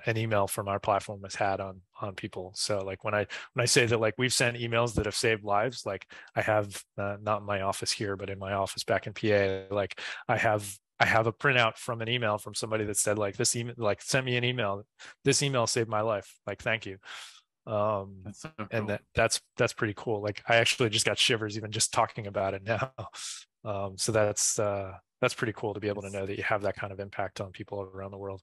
an email from our platform has had on people. So like when I say that, like, we've sent emails that have saved lives, like I have not in my office here, but in my office back in PA, like I have a printout from an email from somebody that said, like, this email, like, sent me an email, this email saved my life, like, thank you. That's so And cool. that's pretty cool. Like I actually just got shivers even just talking about it now. So that's pretty cool to be able to It's know that you have that kind of impact on people around the world.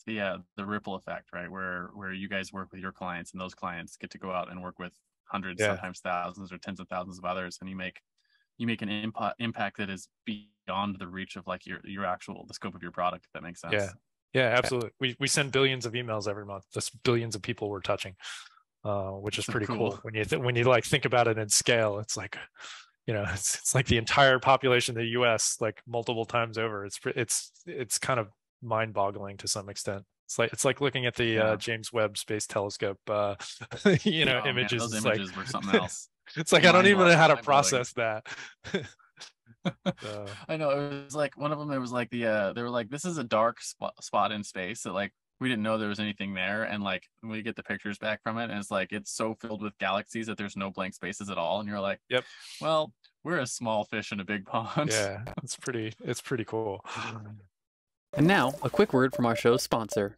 the ripple effect, right? Where you guys work with your clients and those clients get to go out and work with hundreds, Yeah, sometimes thousands or tens of thousands of others, and you make an impact that is beyond the reach of like your actual the scope of your product, if that makes yeah, sense. yeah, absolutely. We send billions of emails every month. That's billions of people we're touching, which is So pretty cool. cool when when you like think about it in scale. It's like, it's like the entire population of the U.S. like multiple times over. It's kind of mind-boggling to some extent. It's like looking at the Yeah. James Webb Space Telescope, Oh man, images. those It's like images were something else. it's like I don't Mind even blow, know how to mind blowing. process that. So, I know it was like one of them. It was like they were like, this is a dark spot in space that like we didn't know there was anything there, and like we get the pictures back from it, and it's like it's so filled with galaxies that there's no blank spaces at all, and you're like, yep, well, we're a small fish in a big pond. yeah, it's pretty cool. And now, a quick word from our show's sponsor.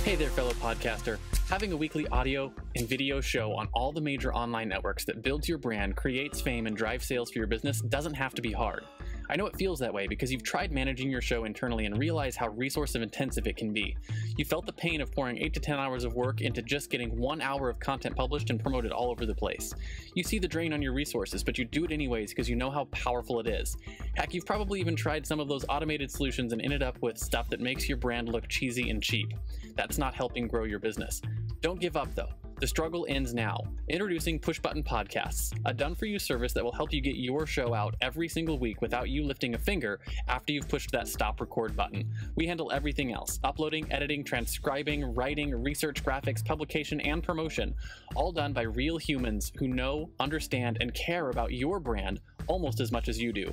Hey there, fellow podcaster. Having a weekly audio and video show on all the major online networks that builds your brand, creates fame, and drives sales for your business doesn't have to be hard. I know it feels that way because you've tried managing your show internally and realize how resource intensive it can be. You felt the pain of pouring 8 to 10 hours of work into just getting 1 hour of content published and promoted all over the place. You see the drain on your resources, but you do it anyways because you know how powerful it is. Heck, you've probably even tried some of those automated solutions and ended up with stuff that makes your brand look cheesy and cheap. That's not helping grow your business. Don't give up though. The struggle ends now. Introducing Push Button Podcasts, a done-for-you service that will help you get your show out every single week without you lifting a finger after you've pushed that stop record button. We handle everything else: uploading, editing, transcribing, writing, research, graphics, publication, and promotion, all done by real humans who know, understand, and care about your brand almost as much as you do.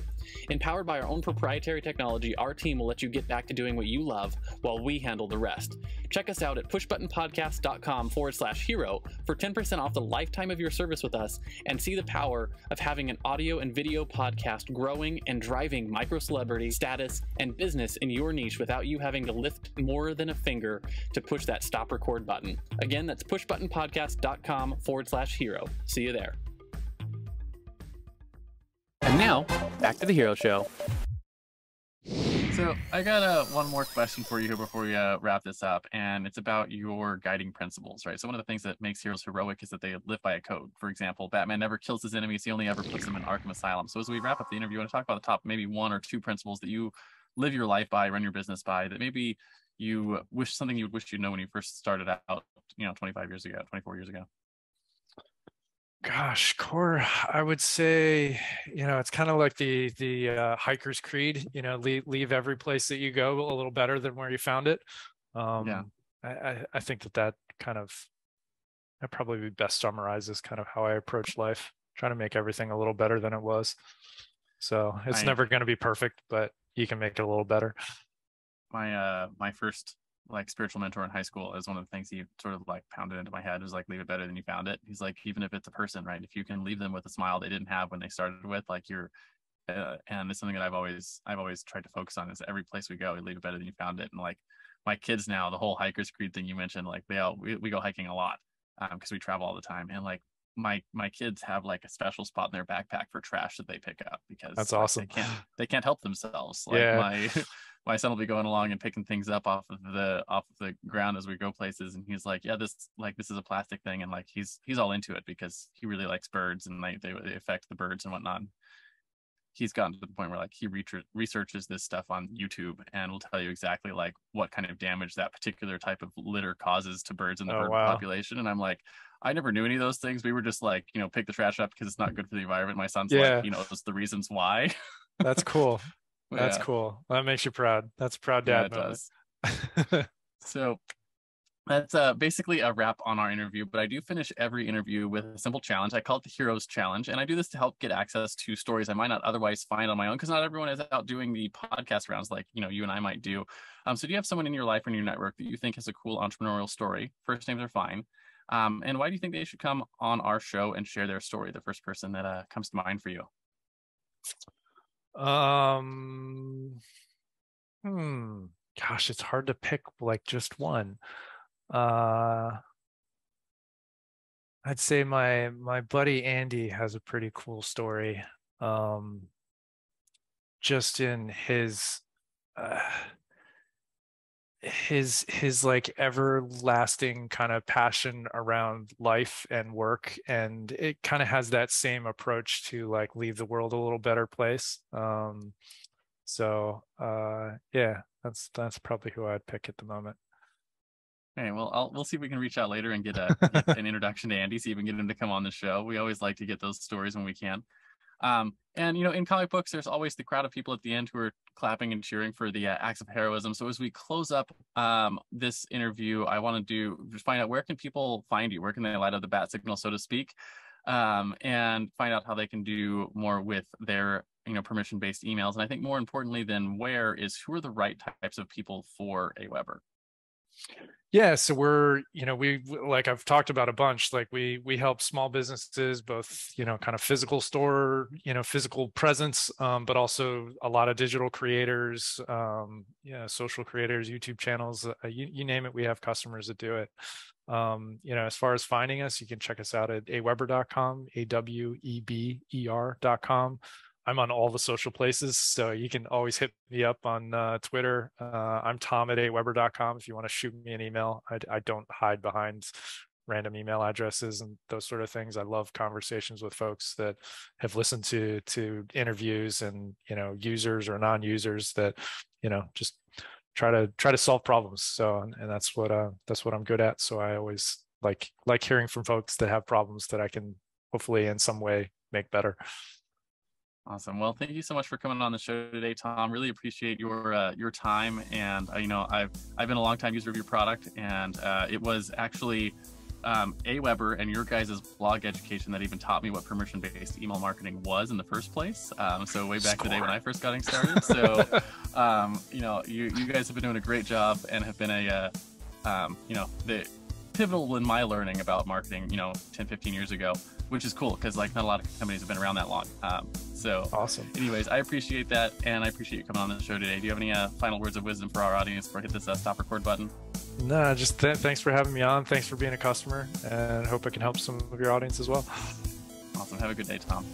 Empowered by our own proprietary technology, our team will let you get back to doing what you love while we handle the rest. Check us out at pushbuttonpodcast.com/hero for 10% off the lifetime of your service with us and see the power of having an audio and video podcast growing and driving micro celebrity status and business in your niche without you having to lift more than a finger to push that stop record button. Again, that's pushbuttonpodcast.com/hero. See you there. And now, back to the Hero Show. So I got one more question for you here before we wrap this up, and it's about your guiding principles, right? So one of the things that makes heroes heroic is that they live by a code. For example, Batman never kills his enemies; he only ever puts them in Arkham Asylum. So as we wrap up the interview, I want to talk about the top maybe 1 or 2 principles that you live your life by, run your business by, that maybe you wish something you wish you know when you first started out, 25 years ago, 24 years ago. Gosh, core, I would say, it's kind of like the hiker's creed, leave every place that you go a little better than where you found it. Yeah. I think that kind of, that probably best summarizes kind of how I approach life, trying to make everything a little better than it was. So it's I never going to be perfect, but you can make it a little better. my first like spiritual mentor in high school is one of the things he sort of like pounded into my head was like, leave it better than you found it. He's like, even if it's a person, right, if you can leave them with a smile they didn't have when they started with, like, you're and it's something that I've always tried to focus on, is every place we go, we leave it better than you found it. And like my kids now, the whole hiker's creed thing you mentioned, like we go hiking a lot because we travel all the time, and like my kids have like a special spot in their backpack for trash that they pick up because That's like awesome. they can't help themselves. Like Yeah. my son will be going along and picking things up off of the ground as we go places, and he's like, yeah, this is a plastic thing, and like he's all into it because he really likes birds and they affect the birds and whatnot. He's gotten to the point where like he researches this stuff on YouTube and will tell you exactly like what kind of damage that particular type of litter causes to birds in the Oh, bird wow. population. And I'm like, I never knew any of those things. We were just like, pick the trash up because it's not good for the environment. My son's like, Yeah. he knows the reasons why. That's cool. That's Yeah, cool. That makes you proud. That's a proud yeah, dad it moment. does. So that's basically a wrap on our interview, but I do finish every interview with a simple challenge. I call it the Heroes Challenge, and I do this to help get access to stories I might not otherwise find on my own, because not everyone is out doing the podcast rounds like you and I might do. So do you have someone in your life or in your network that you think has a cool entrepreneurial story? First names are fine. And why do you think they should come on our show and share their story? The first person that comes to mind for you. Um, hmm. Gosh, it's hard to pick like just one. Uh, I'd say my buddy Andy has a pretty cool story. Um, just in uh, his like everlasting kind of passion around life and work, and it kind of has that same approach to like leave the world a little better place. Yeah, that's probably who I'd pick at the moment. Okay, well, we'll see if we can reach out later and get an introduction to Andy, see if we can get him to come on the show. We always like to get those stories when we can. And in comic books, there's always the crowd of people at the end who are clapping and cheering for the acts of heroism. So as we close up this interview, I want to just find out, where can people find you? Where can they light up the bat signal, so to speak, and find out how they can do more with their permission-based emails. And I think more importantly than where is, who are the right types of people for AWeber? Yeah, so we like I've talked about a bunch, like we help small businesses, both, kind of physical store, physical presence, but also a lot of digital creators, social creators, YouTube channels, you name it, we have customers that do it. As far as finding us, you can check us out at aweber.com, AWeber.com. I'm on all the social places, so you can always hit me up on Twitter. I'm Tom at AWeber.com if you want to shoot me an email. I don't hide behind random email addresses and those sort of things. I love conversations with folks that have listened to interviews, and users or non-users that just try to solve problems. So, and that's what I'm good at. So I always like hearing from folks that have problems that I can hopefully in some way make better. Awesome. Well, thank you so much for coming on the show today, Tom. Really appreciate your time. And I've been a long-time user of your product, and it was actually AWeber and your guys' blog education that even taught me what permission-based email marketing was in the first place. So way back in the day when I first got started. So you guys have been doing a great job and have been the pivotal in my learning about marketing 10, 15 years ago, which is cool because like not a lot of companies have been around that long. So awesome. Anyways, I appreciate that, and I appreciate you coming on the show today. Do you have any final words of wisdom for our audience before I hit this stop record button? No, just thanks for having me on. Thanks for being a customer, and hope I can help some of your audience as well. Awesome. Have a good day, Tom.